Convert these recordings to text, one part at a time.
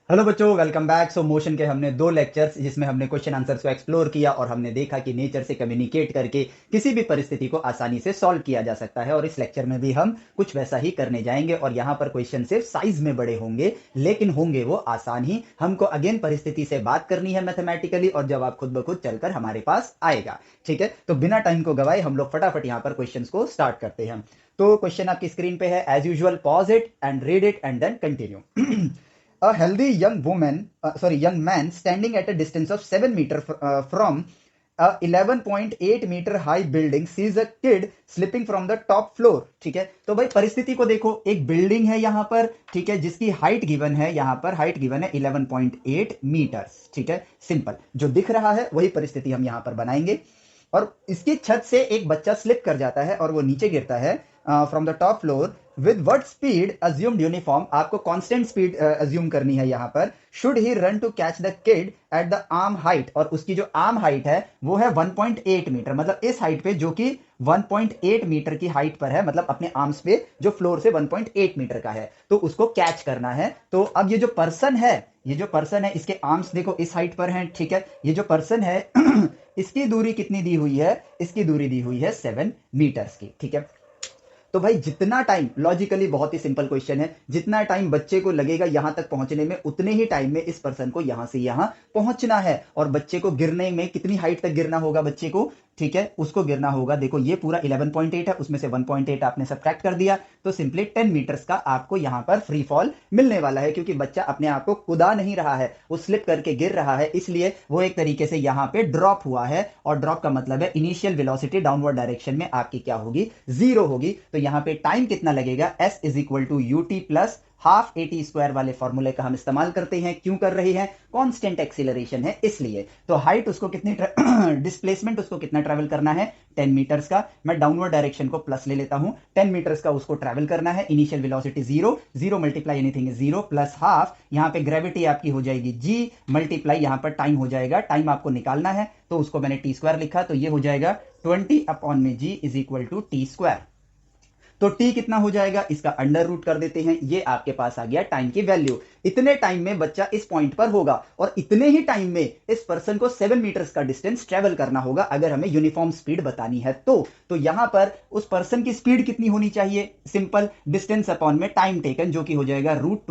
Hello बच्चों, welcome back. सो motion के हमने दो लेक्चर्स जिसमें हमने क्वेश्चन आंसर्स को एक्सप्लोर किया और हमने देखा कि नेचर से कम्युनिकेट करके किसी भी परिस्थिति को आसानी से सॉल्व किया जा सकता है। और इस लेक्चर में भी हम कुछ वैसा ही करने जाएंगे और यहाँ पर क्वेश्चन सिर्फ साइज में बड़े होंगे, लेकिन होंगे वो आसान ही। हमको अगेन परिस्थिति से बात करनी है मैथमेटिकली और जवाब खुद ब खुद चलकर हमारे पास आएगा। ठीक है, तो बिना टाइम को गवाए हम लोग फटाफट यहाँ पर क्वेश्चन को स्टार्ट करते हैं। तो क्वेश्चन आपकी स्क्रीन पे है। As usual pause it and read it and then continue. A healthy young man standing at a distance of 7 meter from a 11.8 meter high building sees a kid slipping from the top floor। ठीक है, तो भाई परिस्थिति को देखो, एक building है यहाँ पर, ठीक है, जिसकी हाइट गिवन है, यहाँ पर हाइट गिवन है 11.8 मीटर्स। ठीक है, सिंपल जो दिख रहा है वही परिस्थिति हम यहाँ पर बनाएंगे। और इसकी छत से एक बच्चा स्लिप कर जाता है और वो नीचे गिरता है from the top floor. With what speed assumed uniform, आपको कांस्टेंट स्पीड अज्यूम करनी है यहाँ पर। Should he run to catch the kid at the arm height, और उसकी जो आर्म हाइट है वो है 1.8 मीटर, मतलब इस हाइट पे जो कि 1.8 मीटर की हाइट पर है, मतलब अपने आर्म्स पे जो फ्लोर से 1.8 मीटर का है, तो उसको कैच करना है। तो अब ये जो पर्सन है, ये जो पर्सन है इसके आर्म्स देखो इस हाइट पर हैं। ठीक है, ये जो पर्सन है इसकी दूरी कितनी दी हुई है, इसकी दूरी दी हुई है 7 मीटर्स की। ठीक है, तो भाई जितना टाइम, लॉजिकली बहुत ही सिंपल क्वेश्चन है, जितना टाइम बच्चे को लगेगा यहां तक पहुंचने में उतने ही टाइम में इस पर्सन को यहां से यहां पहुंचना है। और बच्चे को गिरने में कितनी हाइट तक गिरना होगा बच्चे को, ठीक है, उसको गिरना होगा, देखो ये पूरा 11.8 है, उसमें से 1.8 आपने सब्ट्रैक्ट कर दिया तो सिंपली 10 मीटर्स का आपको यहां पर फ्री फॉल मिलने वाला है। क्योंकि बच्चा अपने आप को कुदा नहीं रहा है, वो स्लिप करके गिर रहा है, इसलिए वो एक तरीके से यहां पे ड्रॉप हुआ है। और ड्रॉप का मतलब है इनिशियल वेलोसिटी डाउनवर्ड डायरेक्शन में आपकी क्या होगी, जीरो होगी। तो यहां पे टाइम कितना लगेगा, S is equal to U T plus half A T square वाले फॉर्मूले का हम इस्तेमाल करते हैं। क्यों कर रहे हैं, कांस्टेंट एक्सीलरेशन है इसलिए। तो हाइट उसको कितनी डिस्प्लेसमेंट उसको कितना ट्रेवल करना है, 10 मीटर्स का। मैं डाउनवर्ड डायरेक्शन को प्लस ले लेता हूं, 10 मीटर्स का उसको ट्रेवल करना है। Initial velocity zero, zero multiply anything is zero, plus half, यहां पे ग्रेविटी आपकी हो जाएगी जी, मल्टीप्लाई यहां पर टाइम हो जाएगा, टाइम आपको निकालना है तो उसको मैंने टी स्क्वायर लिखा, तो ये हो जाएगा 20 अपॉन में g is equal to t square. तो टी कितना हो जाएगा, इसका अंडर रूट कर देते हैं, ये आपके पास आ गया टाइम की वैल्यू। इतने टाइम में बच्चा इस पॉइंट पर होगा और इतने ही टाइम में इस पर्सन को 7 मीटर्स का डिस्टेंस ट्रेवल करना होगा अगर हमें यूनिफॉर्म स्पीड बतानी है। तो यहां पर उस पर्सन की स्पीड कितनी होनी चाहिए, सिंपल डिस्टेंस अपॉन में टाइम टेकन, जो कि हो जाएगा रूट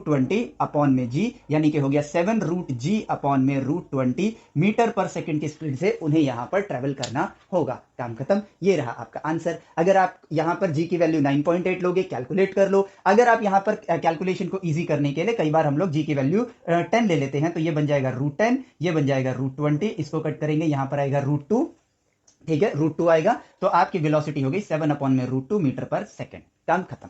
ट्वेंटी अपॉन में जी, यानी कि हो गया 7 रूट जी अपॉन में रूट 20 मीटर पर सेकंड की स्पीड से उन्हें यहां पर ट्रेवल करना होगा। काम खत्म, ये रहा आपका आंसर। अगर आप यहां पर जी की वैल्यू 9.8 लोगे, कैलकुलेट कर लो। अगर आप यहां पर कैलकुलेशन को इजी करने के लिए कई बार हम लोग जी की वैल्यू 10 ले लेते हैं, तो ये बन जाएगा रूट 10, ये बन जाएगा रूट 20, इसको कट करेंगे यहां पर आएगा रूट 2। ठीक है, रूट 2 आएगा तो आपकी वेलोसिटी हो गई 7 अपॉन में रूट 2 मीटर पर सेकंड। काम खत्म।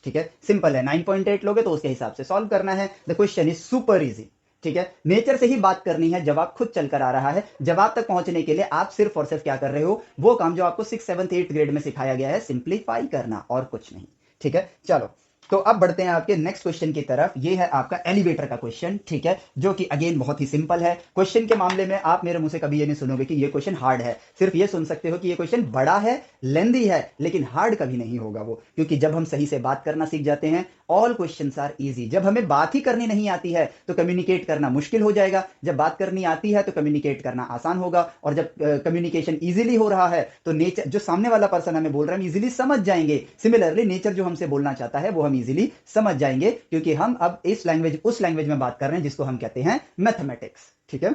ठीक है, सिंपल है, 9.8 लोगे तो उसके हिसाब से सॉल्व करना है। The question is super easy. ठीक है, नेचर से ही बात करनी है, जवाब खुद चलकर आ रहा है। जवाब तक पहुंचने के लिए आप सिर्फ और सिर्फ क्या कर रहे हो, वो काम जो आपको 6th 7th 8th ग्रेड में सिखाया गया है, सिंप्लीफाई करना और कुछ नहीं। ठीक है, चलो तो अब बढ़ते हैं आपके नेक्स्ट क्वेश्चन की तरफ। ये है आपका एलिवेटर का क्वेश्चन, ठीक है, जो कि अगेन बहुत ही सिंपल है। क्वेश्चन के मामले में आप मेरे मुंह से कभी ये नहीं सुनोगे कि ये क्वेश्चन हार्ड है, सिर्फ ये सुन सकते हो कि ये क्वेश्चन बड़ा है, लेंदी है, लेकिन हार्ड कभी नहीं होगा वो। क्योंकि जब हम सही से बात करना सीख जाते हैं, ऑल क्वेश्चंस आर इजी। जब हमें बात ही करनी नहीं आती है तो कम्युनिकेट करना मुश्किल हो जाएगा, जब बात करनी आती है तो कम्युनिकेट करना आसान होगा। और जब कम्युनिकेशन इजीली हो रहा है तो नेचर जो सामने वाला पर्सन हमें बोल रहा है हम इजीली समझ जाएंगे। सिमिलरली नेचर जो हमसे बोलना चाहता है वो हम इजीली समझ जाएंगे, क्योंकि हम अब इस लैंग्वेज उस लैंग्वेज में बात कर रहे हैं जिसको हम कहते हैं मैथमेटिक्स। ठीक है,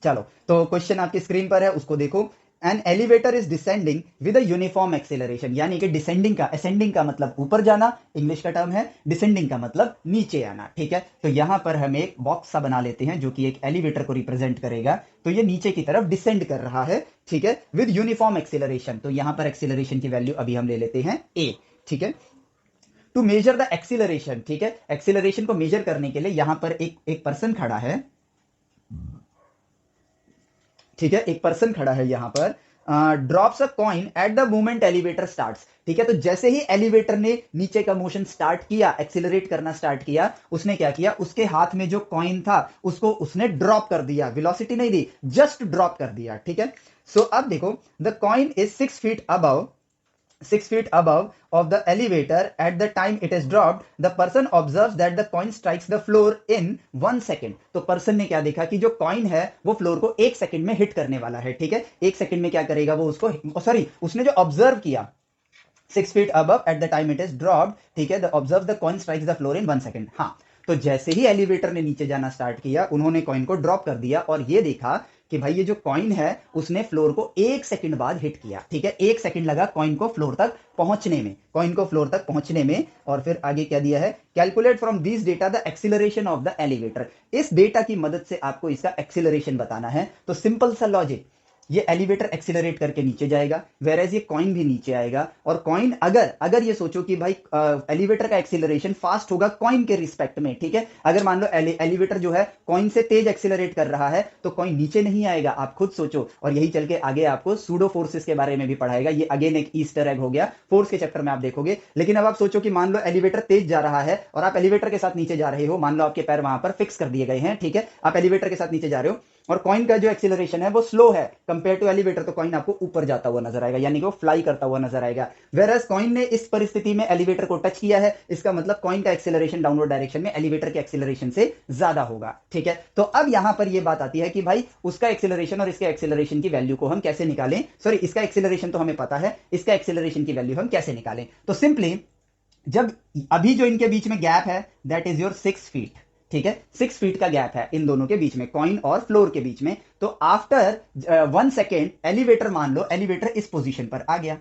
चलो तो क्वेश्चन आपकी स्क्रीन पर है, उसको देखो। An elevator is descending with a uniform acceleration, यानी कि डिसेंडिंग का, असेंडिंग का मतलब ऊपर जाना, इंग्लिश का टर्म है, डिसेंडिंग का मतलब नीचे आना। ठीक है, तो यहां पर हम एक बॉक्स सा बना लेते हैं जो कि एक एलिवेटर को रिप्रेजेंट करेगा। तो ये नीचे की तरफ डिसेंड कर रहा है, ठीक है, विद यूनिफॉर्म एक्सेलरेशन। तो यहां पर एक्सेलरेशन की वैल्यू अभी हम ले लेते हैं ए। ठीक है, टू मेजर द एक्सीलरेशन, ठीक है, एक्सीलरेशन को मेजर करने के लिए यहां पर एक पर्सन खड़ा है। ठीक है, एक पर्सन खड़ा है यहां पर। Drops a coin at the moment elevator starts. ठीक है, तो जैसे ही एलिवेटर ने नीचे का मोशन स्टार्ट किया, एक्सीलरेट करना स्टार्ट किया, उसने क्या किया, उसके हाथ में जो कॉइन था उसको उसने ड्रॉप कर दिया, वेलोसिटी नहीं दी, जस्ट ड्रॉप कर दिया। ठीक है, सो अब देखो, the coin is 6 feet above 6 feet above of the elevator at the time it is dropped, the person observes that the coin strikes the floor in 1 second. तो पर्सन ने क्या देखा कि जो कॉइन है वो फ्लोर को 1 सेकंड में हिट करने वाला है, ठीक है। 1 सेकंड में क्या करेगा वो उसको, सॉरी, उसने जो ऑब्जर्व किया 6 feet above at the time it is dropped, ठीक है, the observe the coin strikes the floor in 1 second. हाँ, तो जैसे ही एलिवेटर ने नीचे जाना स्टार्ट किया, उन्होंने कॉइन को ड्रॉप कर दिया और ये देखा कि भाई ये जो कॉइन है उसने फ्लोर को 1 सेकंड बाद हिट किया, ठीक है। 1 सेकंड लगा कॉइन को फ्लोर तक पहुंचने में, और फिर आगे क्या दिया है, calculate from this data the acceleration of the elevator. इस डेटा की मदद से आपको इसका एक्सीलरेशन बताना है। तो सिंपल सा लॉजिक, ये एलिवेटर एक्सीलरेट करके नीचे जाएगा, वेरेज ये कॉइन भी नीचे आएगा, और कॉइन अगर ये सोचो कि भाई एलिवेटर का एक्सीलरेशन फास्ट होगा कॉइन के रिस्पेक्ट में, ठीक है। अगर मान लो एलिवेटर जो है कॉइन से तेज एक्सीलरेट कर रहा है तो कॉइन नीचे नहीं आएगा, आप खुद सोचो। और यही चल के आगे आपको सूडो फोर्सेस के बारे में भी पढ़ाएगा, ये अगेन एक ईस्टर एग हो गया, फोर्स के चैप्टर में आप देखोगे। लेकिन अब आप सोचो कि मान लो एलिवेटर तेज जा रहा है और आप एलिवेटर के साथ नीचे जा रहे हो, मान लो आपके पैर वहां पर फिक्स कर दिए गए हैं, ठीक है, आप एलिवेटर के साथ नीचे जा रहे हो और कॉइन का जो एक्सीलरेशन है वो स्लो है कंपेयर टू एलिवेटर, तो कॉइन आपको ऊपर जाता हुआ नजर आएगा, यानी कि वो फ्लाई करता हुआ नजर आएगा। वेरएस कॉइन ने इस परिस्थिति में एलिवेटर को टच किया है, इसका मतलब कॉइन का एक्सीलरेशन डाउनवर्ड डायरेक्शन में एलिवेटर के एक्सीलरेशन से ज्यादा होगा, ठीक है। तो अब यहां पर यह बात आती है कि भाई उसका एक्सीलरेशन और इसके एक्सीलरेशन की वैल्यू को हम कैसे निकालें। सॉरी, इसका एक्सीलरेशन तो हमें पता है, इसका एक्सीलरेशन की वैल्यू हम कैसे निकालें। तो सिंपली जब अभी जो इनके बीच में गैप है दैट इज योर 6 फीट, ठीक है, 6 फीट का गैप है इन दोनों के बीच में, कॉइन और फ्लोर के बीच में। तो आफ्टर 1 सेकेंड एलिवेटर, मान लो एलिवेटर इस पोजीशन पर आ गया,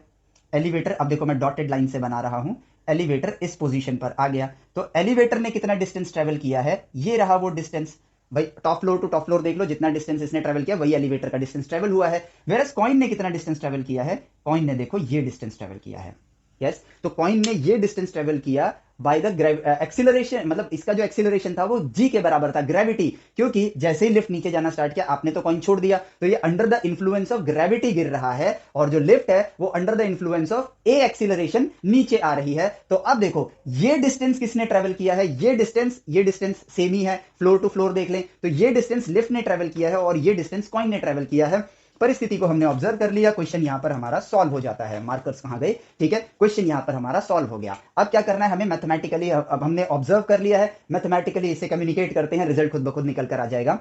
एलिवेटर, अब देखो मैं डॉटेड लाइन से बना रहा हूं, एलिवेटर इस पोजीशन पर आ गया। तो एलिवेटर ने कितना डिस्टेंस ट्रेवल किया है, ये रहा वो डिस्टेंस, भाई top floor to top floor देख लो, जितना डिस्टेंस इसने ट्रेवल किया वही एलिवेटर का डिस्टेंस ट्रेवल हुआ है। वेरस कॉइन ने कितना डिस्टेंस ट्रेवल किया है, कॉइन ने देखो ये डिस्टेंस ट्रेवल किया है, यस। तो कॉइन ने ये डिस्टेंस ट्रेवल किया बाय द एक्सीलरेशन, मतलब इसका जो एक्सीलरेशन था वो जी के बराबर था, ग्रेविटी, क्योंकि जैसे ही लिफ्ट नीचे जाना स्टार्ट किया आपने तो कॉइन छोड़ दिया, तो ये under the influence of gravity गिर रहा है, और जो लिफ्ट है वो under the influence of A acceleration नीचे आ रही है। तो अब देखो ये डिस्टेंस किसने ट्रेवल किया है, ये डिस्टेंस सेम ही है, फ्लोर टू फ्लोर देख लें तो ये डिस्टेंस लिफ्ट ने ट्रेवल किया है और ये डिस्टेंस कॉइन ने ट्रेवल किया है। परिस्थिति को हमने ऑब्जर्व कर लिया, क्वेश्चन यहां पर हमारा सॉल्व हो जाता है। मार्कर्स कहां गए, ठीक है, क्वेश्चन यहां पर हमारा सॉल्व हो गया। अब क्या करना है हमें मैथमेटिकली, अब हमने ऑब्जर्व कर लिया है, मैथमेटिकली इसे कम्युनिकेट करते हैं, रिजल्ट खुद ब खुद निकल कर आ जाएगा।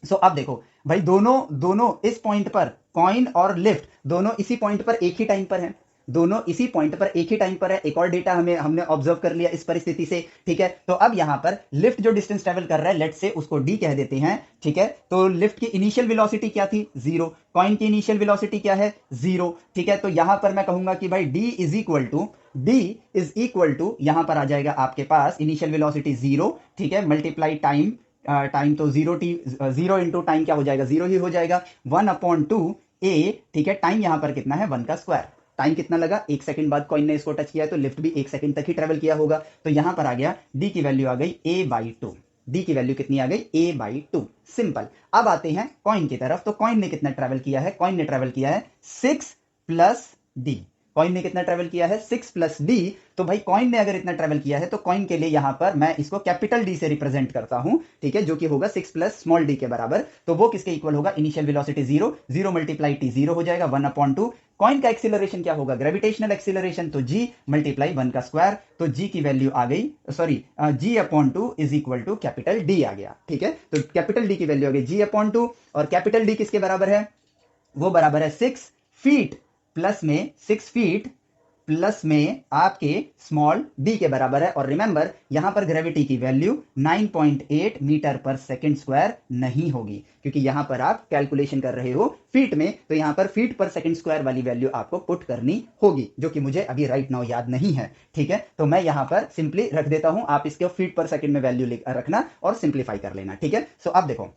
सो अब देखो भाई दोनों इस पॉइंट पर, कॉइन और लिफ्ट दोनों इसी पॉइंट पर एक ही टाइम पर है, दोनों इसी पॉइंट पर एक ही टाइम पर है। एक और डेटा हमने ऑब्जर्व कर लिया इस परिस्थिति से, ठीक है। तो अब यहां पर लिफ्ट जो डिस्टेंस ट्रेवल कर रहा है, लेट से उसको डी कह देते हैं, ठीक है। तो लिफ्ट की इनिशियल वेलोसिटी क्या थी, 0, कॉइन की इनिशियल वेलोसिटी क्या है, 0, ठीक है। तो यहां पर मैं कहूंगा कि भाई डी इज इक्वल टू यहां पर आ जाएगा आपके पास इनिशियल वेलोसिटी 0, ठीक है, मल्टीप्लाई टाइम तो 0 इंटू टाइम क्या हो जाएगा, 0 ही हो जाएगा, 1/2 ए, ठीक है। टाइम यहां पर कितना है, 1 का स्क्वायर। टाइम कितना लगा, 1 सेकंड बाद कॉइन ने इसको टच किया, तो लिफ्ट भी 1 सेकंड तक ही ट्रेवल किया होगा। तो यहां पर आ गया डी की वैल्यू आ गई a/2, डी की वैल्यू कितनी आ गई, a/2, सिंपल। अब आते हैं कॉइन की तरफ, तो कॉइन ने कितना ट्रेवल किया है, कॉइन ने ट्रेवल किया है 6 प्लस डी, कॉइन ने कितना ट्रेवल किया है, 6 प्लस डी। तो भाई कॉइन ने अगर इतना ट्रेवल किया है तो कॉइन के लिए यहां पर मैं इसको कैपिटल डी से रिप्रेजेंट करता हूं, ठीक है, जो कि होगा 6 प्लस स्मॉल डी के बराबर। तो वो किसके इक्वल होगा, इनिशियल वेलोसिटी 0 मल्टीप्लाई टी 0 हो जाएगा, 1/2। कॉइन का एक्सीलरेशन क्या होगा, ग्रेविटेशनल एक्सीलरेशन, तो जी मल्टीप्लाई 1 का स्क्वायर। तो जी की वैल्यू आ गई, sorry, g/2 is equal to capital D आ गया, ठीक है। तो कैपिटल डी की वैल्यू आ गई g/2, और कैपिटल डी किसके बराबर है, वो बराबर है 6 फीट प्लस में 6 फीट प्लस में आपके स्मॉल डी के बराबर है। और रिमेंबर यहां पर ग्रेविटी की वैल्यू 9.8 मीटर पर सेकंड स्क्वायर नहीं होगी, क्योंकि यहां पर आप कैलकुलेशन कर रहे हो फीट में, तो यहां पर फीट पर सेकंड स्क्वायर वाली वैल्यू आपको पुट करनी होगी, जो कि मुझे अभी राइट नाउ याद नहीं है, ठीक है। तो मैं यहां पर सिंपली रख देता हूं, आप इसके फीट पर सेकंड में वैल्यू रखना और सिंप्लीफाई कर लेना, ठीक है। सो अब देखो,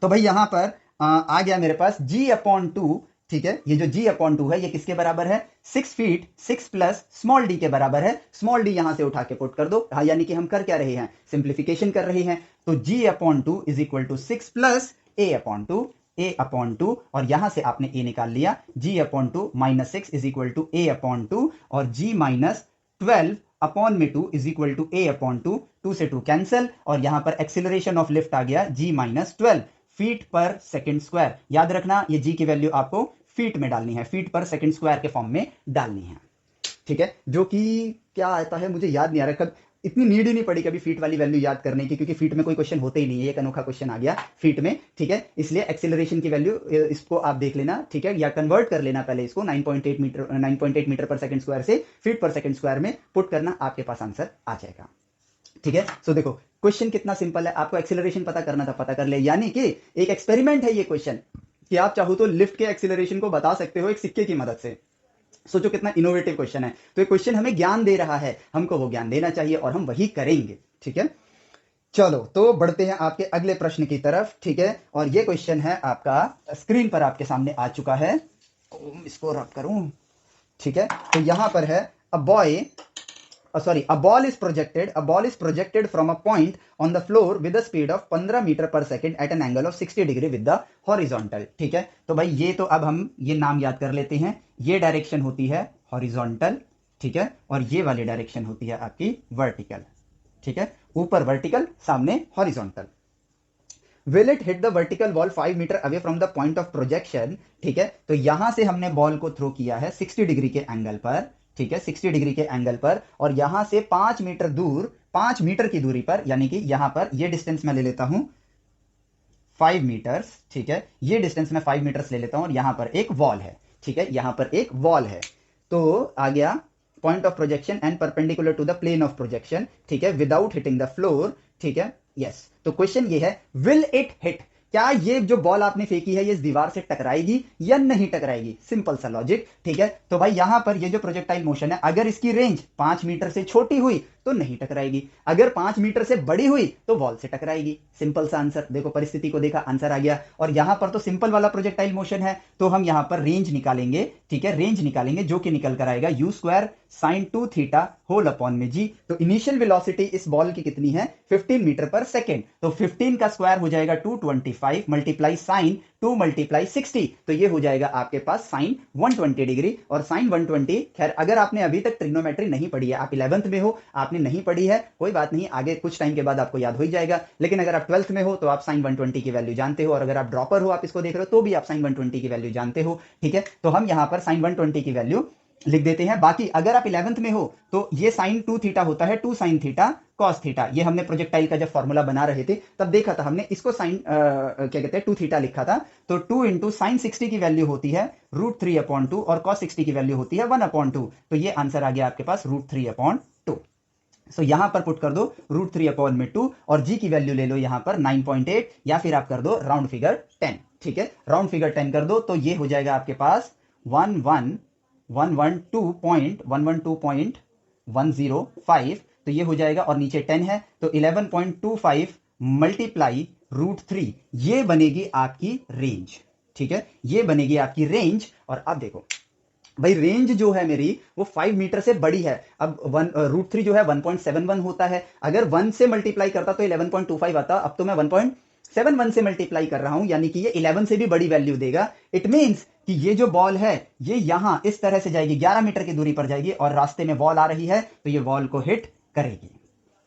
तो भाई यहां पर आ गया मेरे पास g/2, ठीक है। ये जो g/2 है ये किसके बराबर है, 6 फीट 6 प्लस स्मॉल डी के बराबर है। स्मॉल डी यहां से उठा के पुट कर दो, हाँ, यानी कि हम कर क्या रहे हैं, सिंप्लीफिकेशन कर रहे हैं। तो g/2 is equal to 6 plus a/2, और यहां से आपने a निकाल लिया, g/2 minus 6 is equal to a/2, और g माइनस 12 अपॉन में 2 इज इक्वल टू a/2, 2 से 2 कैंसिल, और यहां पर एक्सीलरेशन ऑफ लिफ्ट आ गया g माइनस 12 फीट पर सेकंड स्क्वायर। याद रखना ये जी की वैल्यू आपको फीट में डालनी है, फीट पर सेकंड स्क्वायर के फॉर्म में डालनी है। ठीक है, जो कि क्या आता है मुझे याद नहीं आ रहा, इतनी नीड ही नहीं पड़ी कभी फीट वाली वैल्यू याद करने की, क्योंकि फीट में कोई क्वेश्चन होते ही नहीं है, एक अनोखा क्वेश्चन आ गया फीट में, ठीक है। इसलिए एक्सेलरेशन की वैल्यू इसको आप देख लेना, ठीक है, या कन्वर्ट कर लेना पहले इसको 9.8 मीटर पर सेकंड स्क्वायर से फीट पर सेकंड स्क्वायर में पुट करना, आपके पास आंसर आ जाएगा, ठीक है। सो देखो क्वेश्चन कितना सिंपल है, आपको एक्सेलरेशन पता करना था, पता कर ले, यानी कि एक एक्सपेरिमेंट है ये क्वेश्चन, कि आप चाहो तो लिफ्ट के एक्सेलरेशन को बता सकते हो एक सिक्के की मदद से। सोचो कितना इनोवेटिव क्वेश्चन है। तो ये क्वेश्चन हमें ज्ञान दे रहा है, हमको वो ज्ञान देना चाहिए और हम वही करेंगे, ठीक है। चलो तो बढ़ते हैं आपके अगले प्रश्न की तरफ, ठीक है। और ये क्वेश्चन है आपका स्क्रीन पर आपके सामने आ चुका है, इसको रब करूं, ठीक है। तो यहां पर है a ball is projected from a point on the floor with a speed of 15 metre पर second at an angle of 60 degree with the horizontal, ठीक है। तो भाई ये तो अब हम ये नाम याद कर लेते हैं, ये डायरेक्शन होती है हॉरिजॉन्टल, ठीक है, और ये वाली डायरेक्शन होती है आपकी वर्टिकल, ठीक है, ऊपर वर्टिकल सामने horizontal. Will it hit the vertical wall 5 metre away from the point of projection, ठीक है। तो यहां से हमने बॉल को थ्रो किया है 60 डिग्री के एंगल पर, ठीक है, 60 डिग्री के एंगल पर, और यहां से 5 मीटर दूर, 5 मीटर की दूरी पर, यानी कि यहां पर ये डिस्टेंस मैं ले लेता हूं 5 मीटर्स, ठीक है, ये डिस्टेंस मैं 5 मीटर्स ले लेता हूं, और यहां पर एक वॉल है, ठीक है, यहां पर एक वॉल है। तो आ गया point of projection and perpendicular to the plane of projection, ठीक है, विदाउट हिटिंग द फ्लोर, ठीक है, यस। तो क्वेश्चन ये है, विल इट हिट, क्या ये जो बॉल आपने फेंकी है ये इस दीवार से टकराएगी या नहीं टकराएगी, सिंपल सा लॉजिक, ठीक है। तो भाई यहां पर ये जो प्रोजेक्टाइल मोशन है, अगर इसकी रेंज 5 मीटर से छोटी हुई तो नहीं टकराएगी, अगर 5 मीटर से बड़ी हुई तो वॉल से टकराएगी, सिंपल सा आंसर। देखो परिस्थिति को देखा, आंसर आ गया। और यहां पर तो सिंपल वाला प्रोजेक्टाइल मोशन है, तो हम यहां पर रेंज निकालेंगे, ठीक है, रेंज निकालेंगे, जो कि निकल कर आएगा u square sine 2 theta whole upon में g। तो इनिशियल वेलोसिटी इस बॉल की कितनी है, 15 मीटर पर सेकेंड, तो 15 का स्क्वायर हो जाएगा 225 मल्टीप्लाई साइन 2 मल्टीप्लाई 60, तो ये हो जाएगा आपके पास साइन 120 डिग्री। और साइन 120, खैर अगर आपने अभी तक ट्रिग्नोमेट्री नहीं पढ़ी है, आप 11th में हो, आपने नहीं पढ़ी है, कोई बात नहीं, आगे कुछ टाइम के बाद आपको याद हो ही जाएगा। लेकिन अगर आप 12th में हो तो आप साइन 120 की वैल्यू जानते हो, और अगर आप ड्रॉपर हो, आप इसको देख रहे हो, तो भी आप साइन 120 की वैल्यू जानते हो, ठीक है। तो हम यहां पर साइन 120 की वैल्यू लिख देते हैं। बाकी अगर आप 11th में हो तो ये साइन 2 थीटा होता है 2 साइन थीटा कॉस थीटा, ये हमने प्रोजेक्टाइल का जब फॉर्मूला बना रहे थे तब देखा था हमने, इसको साइन क्या कहते हैं 2 थीटा लिखा था। तो 2 इंटू साइन 60 की वैल्यू होती है √3/2 और कॉस 60 की वैल्यू होती है 1/2, तो ये आंसर आ गया आपके पास √3/2। सो यहां पर पुट कर दो √3/2 और जी की वैल्यू ले लो यहां पर 9.8, या फिर आप कर दो राउंड फिगर 10, ठीक है, राउंड फिगर 10 कर दो, तो ये हो जाएगा आपके पास 112.105, तो ये हो जाएगा, और नीचे 10 है तो 11.25 मल्टीप्लाई √3, ये बनेगी आपकी रेंज, ठीक है, ये बनेगी आपकी रेंज। और अब देखो भाई रेंज जो है मेरी वो 5 मीटर से बड़ी है, अब √3 जो है 1.71 होता है, अगर 1 से मल्टीप्लाई करता तो 11.25 आता, अब तो मैं 1.71 से मल्टीप्लाई कर रहा हूं, यानी कि ये 11 से भी बड़ी वैल्यू देगा। इट मींस कि ये जो बॉल है ये यहां इस तरह से जाएगी, 11 मीटर की दूरी पर जाएगी, और रास्ते में वॉल आ रही है तो ये वॉल को हिट करेगी।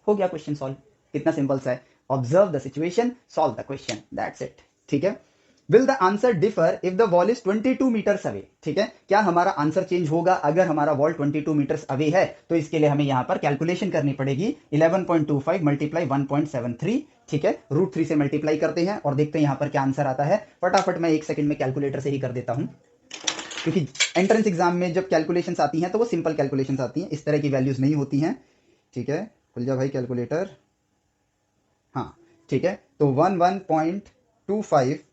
हो गया क्वेश्चन सॉल्व, कितना सिंपल सा है। Observe the situation, solve the question, that's it, ठीक है। Will the answer differ if the wall is 22 metres away, ठीक है, क्या हमारा आंसर चेंज होगा अगर हमारा वॉल 22 मीटर्स अवे है, तो इसके लिए हमें यहां पर कैलकुलेशन करनी पड़ेगी 11.25 मल्टीप्लाई 1.73, ठीक है, √3 से मल्टीप्लाई करते हैं और देखते हैं यहां पर क्या आंसर आता है। फटाफट मैं 1 सेकंड में कैलकुलेटर से ही कर देता हूं, क्योंकि एंट्रेंस एग्जाम में जब कैलकुलेशंस आती हैं तो वो सिंपल कैलकुलेशंस आती हैं, इस तरह की वैल्यूज नहीं होती हैं, ठीक है। खुल जा भाई कैलकुलेटर, हाँ ठीक है। तो 11.25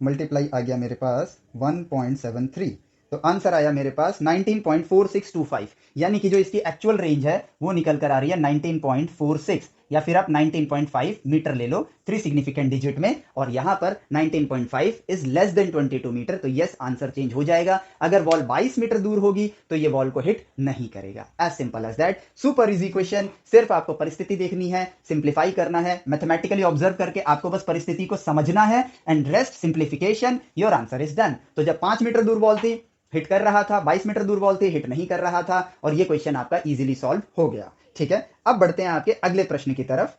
मल्टीप्लाई आ गया मेरे पास 1.73, तो आंसर आया मेरे पास 19.4625, यानी कि जो इसकी एक्चुअल रेंज है वो निकल कर आ रही है 19.46, या फिर आप 19.5 मीटर ले लो 3 सिग्निफिकेंट डिजिट में, और यहां पर 19.5 इज लेस देन 22 मीटर, तो यस आंसर चेंज हो जाएगा। अगर वॉल 22 मीटर दूर होगी तो ये वॉल को हिट नहीं करेगा, as simple as that. Super easy question, सिर्फ आपको परिस्थिति देखनी है, सिंप्लीफाई करना है, मैथमेटिकली ऑब्जर्व करके आपको बस परिस्थिति को समझना है, and rest simplification, your answer is done. तो जब 5 मीटर दूर वॉल थी हिट कर रहा था, 22 मीटर दूर वॉल थी हिट नहीं कर रहा था, और ये क्वेश्चन आपका इजीली सॉल्व हो गया, ठीक है। अब बढ़ते हैं आपके अगले प्रश्न की तरफ,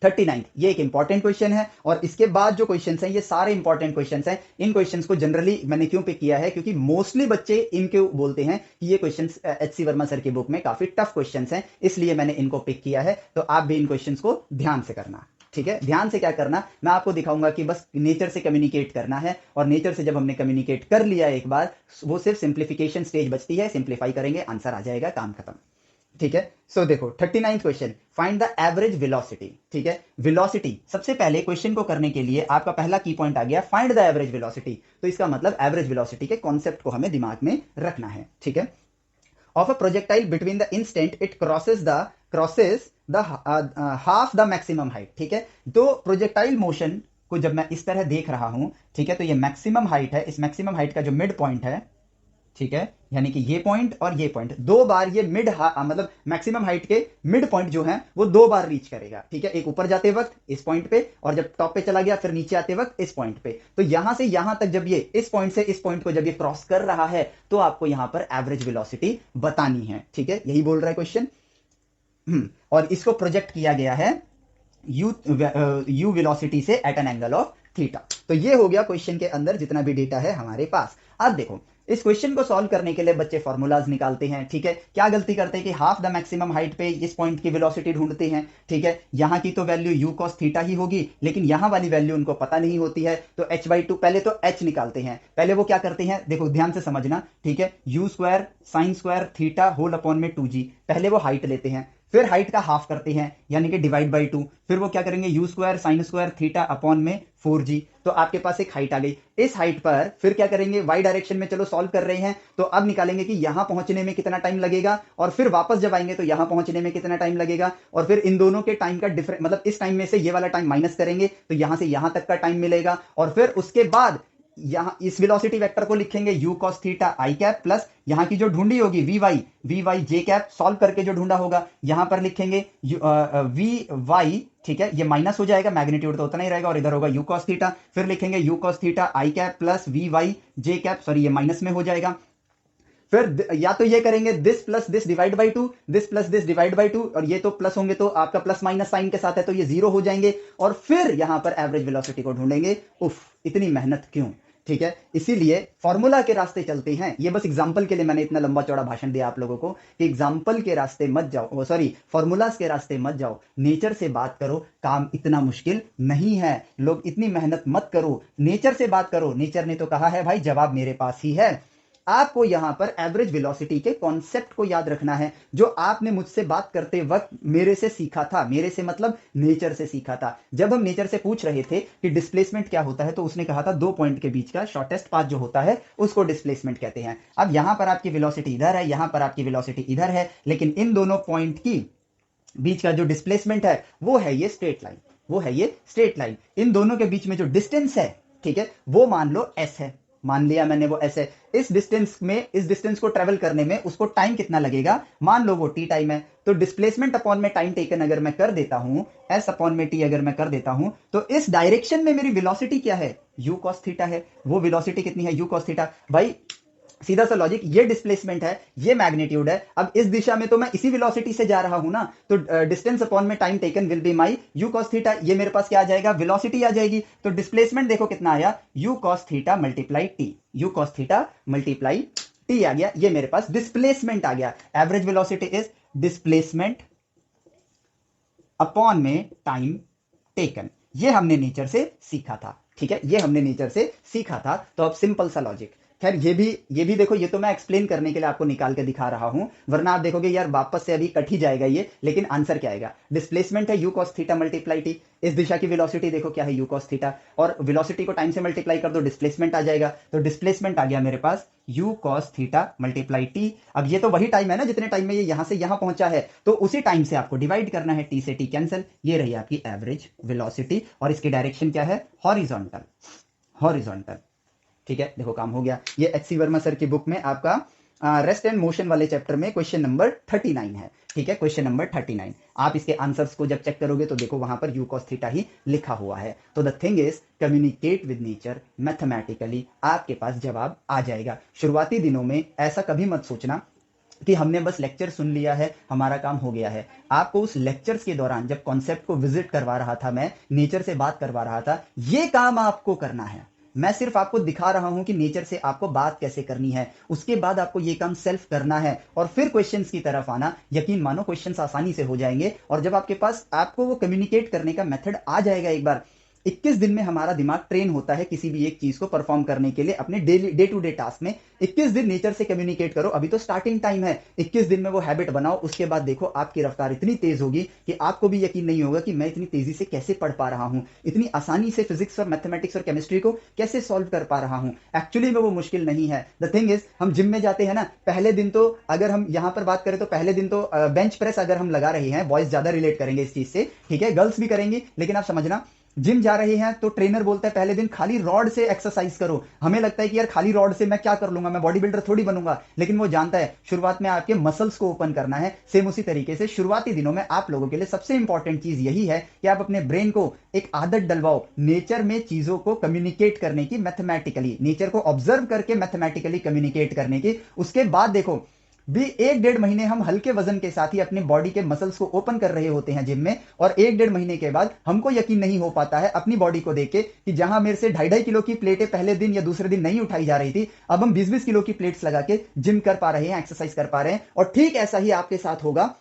39 ये एक इंपॉर्टेंट क्वेश्चन है, और इसके बाद जो क्वेश्चंस हैं ये सारे इंपॉर्टेंट क्वेश्चंस हैं। इन क्वेश्चंस को जनरली मैंने क्यों पिक किया है, क्योंकि मोस्टली बच्चे इनको बोलते हैं कि ये क्वेश्चंस एचसी वर्मा सर की बुक में काफी टफ क्वेश्चंस हैं, इसलिए मैंने इनको पिक किया है। तो आप भी इन क्वेश्चंस को ध्यान से करना, ठीक है। ध्यान से क्या करना, मैं आपको दिखाऊंगा कि बस नेचर से कम्युनिकेट करना है, और नेचर से जब हमने कम्युनिकेट कर लिया एक बार, वो सिर्फ सिंप्लीफिकेशन स्टेज बचती है, सिंप्लीफाई करेंगे, आंसर आ जाएगा, काम खत्म, ठीक है। सो देखो 39 question, find the average velocity, ठीक है। वेलोसिटी सबसे पहले क्वेश्चन को करने के लिए आपका पहला की पॉइंट आ गया, फाइंड द एवरेज वेलोसिटी। तो इसका मतलब एवरेज वेलोसिटी के कॉन्सेप्ट को हमें दिमाग में रखना है, ठीक है। Of a projectile between the instant it crosses the half the maximum height, ठीक है। तो प्रोजेक्टाइल मोशन को जब मैं इस तरह देख रहा हूं, ठीक है, तो ये मैक्सिमम हाइट है, इस मैक्सिमम हाइट का जो मिड पॉइंट है, ठीक है, यानी कि ये पॉइंट और ये पॉइंट, दो बार ये मतलब मैक्सिमम हाइट के मिड पॉइंट जो है वो दो बार रीच करेगा, ठीक है। एक ऊपर जाते वक्त इस पॉइंट पे, और जब टॉप पे चला गया फिर नीचे आते वक्त इस पॉइंट पे। तो यहां से यहां तक जब ये इस पॉइंट से इस पॉइंट को जब ये क्रॉस कर रहा है, तो आपको यहां पर एवरेज वेलोसिटी बतानी है, ठीक है। यही बोल रहा है क्वेश्चन। और इसको प्रोजेक्ट किया गया है यू वेलोसिटी से at an angle of theta. तो ये हो गया क्वेश्चन के अंदर जितना भी डेटा है हमारे पास। अब देखो इस क्वेश्चन को सॉल्व करने के लिए बच्चे फॉर्मूलाज निकालते हैं, ठीक है। क्या गलती करते हैं कि हाफ द मैक्सिमम हाइट पे इस पॉइंट की वेलोसिटी ढूंढते हैं, ठीक है। यहां की तो वैल्यू यू कॉस थीटा ही होगी, लेकिन यहां वाली वैल्यू उनको पता नहीं होती है, तो h/2 पहले तो h निकालते हैं। पहले वो क्या करते हैं, देखो ध्यान से समझना, ठीक है। U square sine square theta whole upon में 2g, पहले वो हाइट लेते हैं, फिर हाइट का हाफ करते हैं यानी कि डिवाइड बाई 2, फिर वो क्या करेंगे you square sine square theta upon में 4g। तो आपके पास एक हाइट आ गई। इस हाइट पर फिर क्या करेंगे, वाई डायरेक्शन में चलो सॉल्व कर रहे हैं, तो अब निकालेंगे कि यहां पहुंचने में कितना टाइम लगेगा, और फिर वापस जब आएंगे तो यहां पहुंचने में कितना टाइम लगेगा, और फिर इन दोनों के टाइम का डिफरेंस, मतलब इस टाइम में से ये वाला टाइम माइनस करेंगे तो यहां से यहां तक का टाइम मिलेगा, और फिर उसके बाद यहां इस वेलोसिटी वेक्टर को लिखेंगे U cos theta I cap plus यहां की जो ढूंढी होगी V Y J cap, solve करके जो ढूंढा होगा यहां पर लिखेंगे वी वाई, ठीक है। ये माइनस हो जाएगा, मैग्नीट्यूड तो उतना ही रहेगा, और इधर होगा यू कॉस थीटा, फिर लिखेंगे U cos theta I cap plus V Y J cap, sorry ये माइनस में हो जाएगा। फिर या तो ये करेंगे this plus this divide by 2, this plus this divide by 2, और ये तो प्लस होंगे तो आपका प्लस माइनस साइन के साथ है तो ये जीरो हो जाएंगे, और फिर यहां पर एवरेज वेलोसिटी को ढूंढेंगे। उफ, इतनी मेहनत क्यों, ठीक है। इसीलिए फॉर्मूला के रास्ते चलते हैं। ये बस एग्जांपल के लिए मैंने इतना लंबा चौड़ा भाषण दिया आप लोगों को कि एग्जांपल के रास्ते मत जाओ, सॉरी फॉर्मूलाज के रास्ते मत जाओ, नेचर से बात करो, काम इतना मुश्किल नहीं है। लोग इतनी मेहनत मत करो, नेचर से बात करो, नेचर ने तो कहा है भाई जवाब मेरे पास ही है। आपको यहां पर एवरेज वेलोसिटी के कॉन्सेप्ट को याद रखना है, जो आपने मुझसे बात करते वक्त मेरे से सीखा था, मेरे से मतलब नेचर से सीखा था। जब हम नेचर से पूछ रहे थे कि डिस्प्लेसमेंट क्या होता है, तो उसने कहा था दो पॉइंट के बीच का शॉर्टेस्ट पाथ जो होता है उसको डिस्प्लेसमेंट कहते हैं। अब यहां पर आपकी वेलोसिटी इधर है, यहां पर आपकी वेलोसिटी इधर है, लेकिन इन दोनों पॉइंट की बीच का जो डिस्प्लेसमेंट है वो है ये स्ट्रेट लाइन, वो है ये स्ट्रेट लाइन। इन दोनों के बीच में जो डिस्टेंस है, ठीक है, वो मान लो s है, मान लिया मैंने वो s है। इस डिस्टेंस को ट्रेवल करने में उसको टाइम कितना लगेगा, मान लो वो t टाइम है, तो डिस्प्लेसमेंट अपॉन में टाइम टेकन अगर मैं कर देता हूं, s अपॉन में t अगर मैं कर देता हूं, तो इस डायरेक्शन में मेरी वेलोसिटी क्या है, u cos थीटा है। वो वेलोसिटी कितनी है, u cos थीटा। भाई सीधा सा लॉजिक, ये डिस्प्लेसमेंट है, ये मैग्नीट्यूड है, अब इस दिशा में तो मैं इसी वेलोसिटी से जा रहा हूं ना, तो डिस्टेंस अपॉन में time taken will be my you cos theta. ये मेरे पास क्या आ जाएगा, वेलोसिटी आ जाएगी। तो डिस्प्लेसमेंट देखो कितना आया, u cos theta multiply t, u cos theta multiply t आ गया, ये मेरे पास डिस्प्लेसमेंट आ गया। Average velocity is displacement upon में टाइम टेकन। ये हमने नेचर से सीखा था, ठीक है, ये हमने नेचर से सीखा था। तो अब सिंपल सा लॉजिक, खैर ये भी देखो, ये तो मैं एक्सप्लेन करने के लिए आपको निकाल के दिखा रहा हूं, वरना आप देखोगे यार वापस से अभी कट ही जाएगा ये, लेकिन आंसर क्या आएगा, डिस्प्लेसमेंट है you cos theta multiply T, इस दिशा की वेलोसिटी देखो क्या है यू कॉस थीटा, और वेलोसिटी को टाइम से मल्टीप्लाई कर दो, डिस्प्लेसमेंट आ जाएगा। तो डिस्प्लेसमेंट आ गया मेरे पास u cos theta multiply t. अब ये तो वही टाइम है ना जितने टाइम में ये यहां से यहां पहुंचा है, तो उसी टाइम से आपको डिवाइड करना है, टी से टी कैंसिल, ये रही आपकी एवरेज वेलोसिटी, और इसकी डायरेक्शन क्या है, हॉरिजॉन्टल, हॉरिजॉन्टल, ठीक है। देखो काम हो गया। ये एचसी वर्मा सर की बुक में आपका रेस्ट एंड मोशन वाले चैप्टर में क्वेश्चन नंबर 39 है, ठीक है, क्वेश्चन नंबर 39। आप इसके आंसर्स को जब चेक करोगे तो देखो वहां पर यू कॉस थीटा ही लिखा हुआ है। तो the thing is communicate with nature mathematically, आपके पास जवाब आ जाएगा। शुरुआती दिनों में ऐसा कभी मत सोचना कि हमने बस लेक्चर सुन लिया है, हमारा काम हो गया है। आपको उस लेक्चर्स के दौरान जब कॉन्सेप्ट को विजिट करवा रहा था, मैं नेचर से बात करवा रहा था, ये काम आपको करना है। मैं सिर्फ आपको दिखा रहा हूं कि नेचर से आपको बात कैसे करनी है, उसके बाद आपको ये काम सेल्फ करना है और फिर क्वेश्चंस की तरफ आना। यकीन मानो क्वेश्चंस आसानी से हो जाएंगे और जब आपके पास आपको वो कम्युनिकेट करने का मेथड आ जाएगा एक बार, 21 दिन में हमारा दिमाग ट्रेन होता है किसी भी एक चीज को परफॉर्म करने के लिए अपने daily day to day task में। 21 दिन नेचर से कम्युनिकेट करो, अभी तो स्टार्टिंग टाइम है। 21 दिन में वो हैबिट बनाओ, उसके बाद देखो आपकी रफ्तार इतनी तेज होगी कि आपको भी यकीन नहीं होगा कि मैं इतनी तेजी से कैसे पढ़ पा रहा हूं, इतनी आसानी से फिजिक्स और मैथमेटिक्स और केमिस्ट्री को कैसे सॉल्व कर पा रहा हूं। एक्चुअली में वो मुश्किल नहीं है। द थिंग इज, हम जिम में जाते हैं ना, पहले दिन तो अगर हम यहां पर बात करें तो पहले दिन तो बेंच प्रेस अगर हम लगा रहे हैं, बॉयज ज्यादा रिलेट करेंगे इस चीज से, ठीक है, गर्ल्स भी करेंगी, लेकिन आप समझना, जिम जा रहे हैं तो ट्रेनर बोलता है पहले दिन खाली रॉड से एक्सरसाइज करो। हमें लगता है कि यार खाली रॉड से मैं क्या कर लूंगा, मैं बॉडी बिल्डर थोड़ी बनूंगा, लेकिन वो जानता है शुरुआत में आपके मसल्स को ओपन करना है। सेम उसी तरीके से शुरुआती दिनों में आप लोगों के लिए सबसे इंपॉर्टेंट चीज यही है कि आप अपने ब्रेन को एक आदत डलवाओ नेचर में चीजों को कम्युनिकेट करने की, मैथमेटिकली नेचर को ऑब्जर्व करके मैथमेटिकली कम्युनिकेट करने की। उसके बाद देखो भी 1-1.5 महीने हम हल्के वजन के साथ ही अपने बॉडी के मसल्स को ओपन कर रहे होते हैं जिम में, और 1-1.5 महीने के बाद हमको यकीन नहीं हो पाता है अपनी बॉडी को देख के कि जहां मेरे से 2.5 किलो की प्लेटें पहले दिन या दूसरे दिन नहीं उठाई जा रही थी, अब हम 20-20 किलो की प्लेट्स लगा के जिम कर पा रहे हैं, एक्सरसाइज कर पा रहे हैं। और ठीक ऐसा ही आपके साथ होगा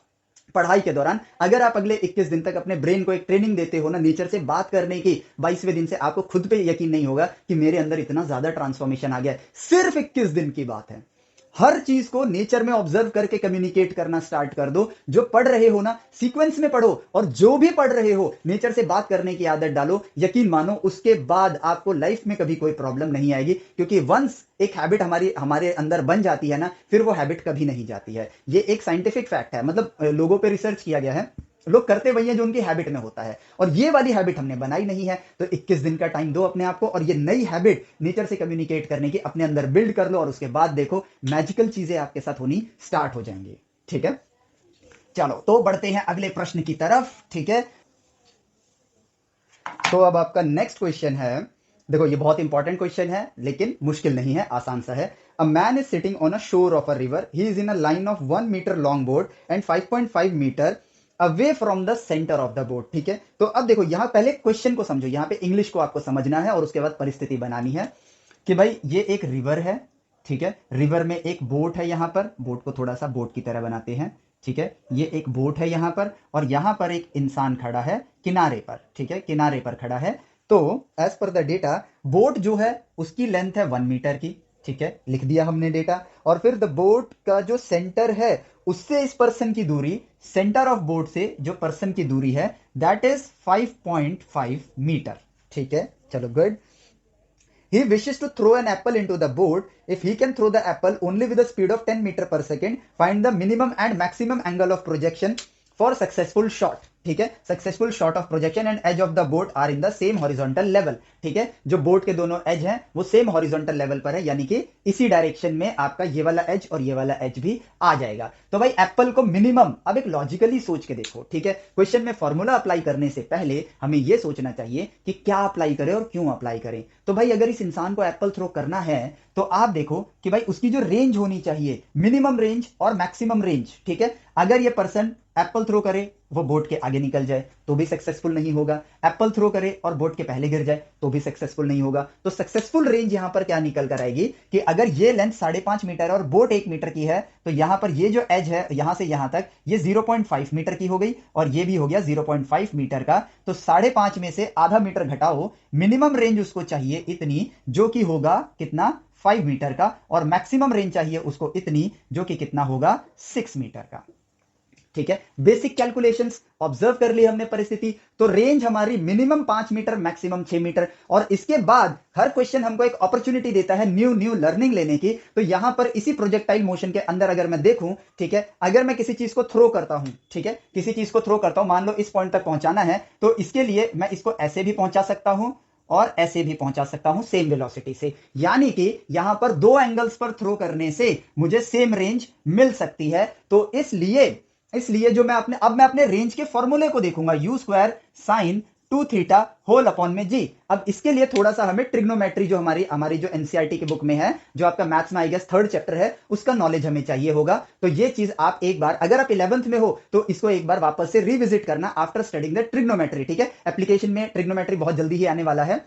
पढ़ाई के दौरान। अगर आप अगले 21 दिन तक अपने ब्रेन को एक ट्रेनिंग देते हो ना नेचर से बात करने की, 22वें दिन से आपको खुद पे यकीन नहीं होगा कि मेरे अंदर इतना ज्यादा ट्रांसफॉर्मेशन आ गया। सिर्फ 21 दिन की बात है। हर चीज को नेचर में ऑब्जर्व करके कम्युनिकेट करना स्टार्ट कर दो। जो पढ़ रहे हो ना, सीक्वेंस में पढ़ो, और जो भी पढ़ रहे हो नेचर से बात करने की आदत डालो। यकीन मानो उसके बाद आपको लाइफ में कभी कोई प्रॉब्लम नहीं आएगी, क्योंकि वंस एक हैबिट हमारे अंदर बन जाती है ना, फिर वो हैबिट कभी नहीं जाती है। ये एक साइंटिफिक फैक्ट है, मतलब लोगों पे रिसर्च किया गया है, लोग करते वही है जो उनकी हैबिट में होता है, और ये वाली हैबिट हमने बनाई नहीं है। तो 21 दिन का टाइम दो अपने आप को, और ये नई हैबिट नेचर से कम्युनिकेट करने की अपने अंदर बिल्ड कर लो, और उसके बाद देखो मैजिकल चीजें आपके साथ होनी स्टार्ट हो जाएंगी। ठीक है, चलो तो बढ़ते हैं अगले प्रश्न की तरफ। ठीक है, तो अब आपका नेक्स्ट क्वेश्चन है, देखो ये बहुत इंपॉर्टेंट क्वेश्चन है लेकिन मुश्किल नहीं है, आसान सा है। A man is sitting on a shore of a river, he is in a line of 1 metre long board and 5.5 metre away from the centre of the board. ठीक है, तो अब देखो यहां पहले क्वेश्चन को समझो, यहां पे इंग्लिश को आपको समझना है और उसके बाद परिस्थिति बनानी है कि भाई ये एक रिवर है। ठीक है, रिवर में एक बोट है, यहां पर बोट को थोड़ा सा बोट की तरह बनाते हैं। ठीक है, ये एक बोट है यहां पर, और यहां पर एक इंसान खड़ा है किनारे पर। ठीक है, किनारे पर खड़ा है। तो as per the data, boat जो है उसकी लेंथ है 1 मीटर की। ठीक है, लिख दिया हमने डेटा। और फिर द बोट का जो सेंटर है उससे इस पर्सन की दूरी, सेंटर ऑफ बोट से जो पर्सन की दूरी है, दैट इज 5.5 मीटर। ठीक है, चलो good. He wishes to throw an apple into the boat. If he can throw the apple only with a speed of 10 meter per second, find the minimum and maximum angle of projection for successful shot. ठीक है, successful shot of projection and edge of the boat are in the same horizontal level. ठीक है, जो boat के दोनों as हैं वो same horizontal level पर है, यानी कि इसी डायरेक्शन में आपका ये वाला एज और ये वाला एज भी आ जाएगा। तो भाई एप्पल को मिनिमम, अब एक लॉजिकली सोच के देखो। ठीक है, क्वेश्चन में फॉर्मूला अप्लाई करने से पहले हमें यह सोचना चाहिए कि क्या अप्लाई करें और क्यों अप्लाई करें। तो भाई अगर इस इंसान को एप्पल थ्रो करना है तो आप देखो कि भाई उसकी जो रेंज होनी चाहिए, मिनिमम रेंज और मैक्सिमम रेंज। ठीक है, अगर ये पर्सन एप्पल थ्रो करे वो बोट के आगे निकल जाए तो भी सक्सेसफुल नहीं होगा, एप्पल थ्रो करे और बोट के पहले गिर जाए तो भी सक्सेसफुल नहीं होगा। तो सक्सेसफुल रेंज यहां पर क्या निकल कर आएगी कि अगर ये लेंथ 5.5 मीटर और बोट 1 मीटर की है, तो यहां पर ये जो एज है यहां से यहां तक ये 0.5 मीटर की हो गई, और ये भी हो गया 0.5 मीटर का। तो 5.5 में से आधा मीटर घटाओ, मिनिमम रेंज उसको चाहिए इतनी, जो कि होगा कितना, 5 मीटर का, और मैक्सिमम रेंज चाहिए उसको इतनी, जो कि कितना होगा, 6 मीटर का। ठीक है, बेसिक कैलकुलेशंस ऑब्जर्व कर ली हमने परिस्थिति। तो रेंज हमारी मिनिमम 5 मीटर, मैक्सिमम 6 मीटर। और इसके बाद हर क्वेश्चन हमको एक अपॉर्चुनिटी देता है न्यू लर्निंग लेने की। तो यहां पर इसी प्रोजेक्टाइल मोशन के अंदर अगर मैं देखूं, ठीक है, अगर मैं किसी चीज को थ्रो करता हूं, ठीक है, किसी चीज को थ्रो करता हूं, मान लो इस पॉइंट तक पहुंचाना है, तो इसके लिए मैं इसको ऐसे भी पहुंचा सकता हूं और ऐसे भी पहुंचा सकता हूं सेम वेलोसिटी से। यानी कि यहां पर 2 एंगल्स पर थ्रो करने से मुझे सेम रेंज मिल सकती है। तो इसलिए जो मैं अपने रेंज के फॉर्मूले को देखूंगा, u² sin two theta whole upon में जी। अब इसके लिए थोड़ा सा हमें ट्रिग्नोमेट्री जो हमारी हमारी जो एनसीईआरटी की बुक में है, जो आपका मैथ्स में आई गेस थर्ड चैप्टर है, उसका नॉलेज हमें चाहिए होगा। तो ये चीज आप एक बार, अगर आप 11th में हो तो इसको एक बार वापस से रिविजिट करना आफ्टर स्टडिंग द ट्रिग्नोमेट्री, ठीक है। एप्लीकेशन में ट्रिग्नोमेट्री बहुत जल्दी ही आने वाला है,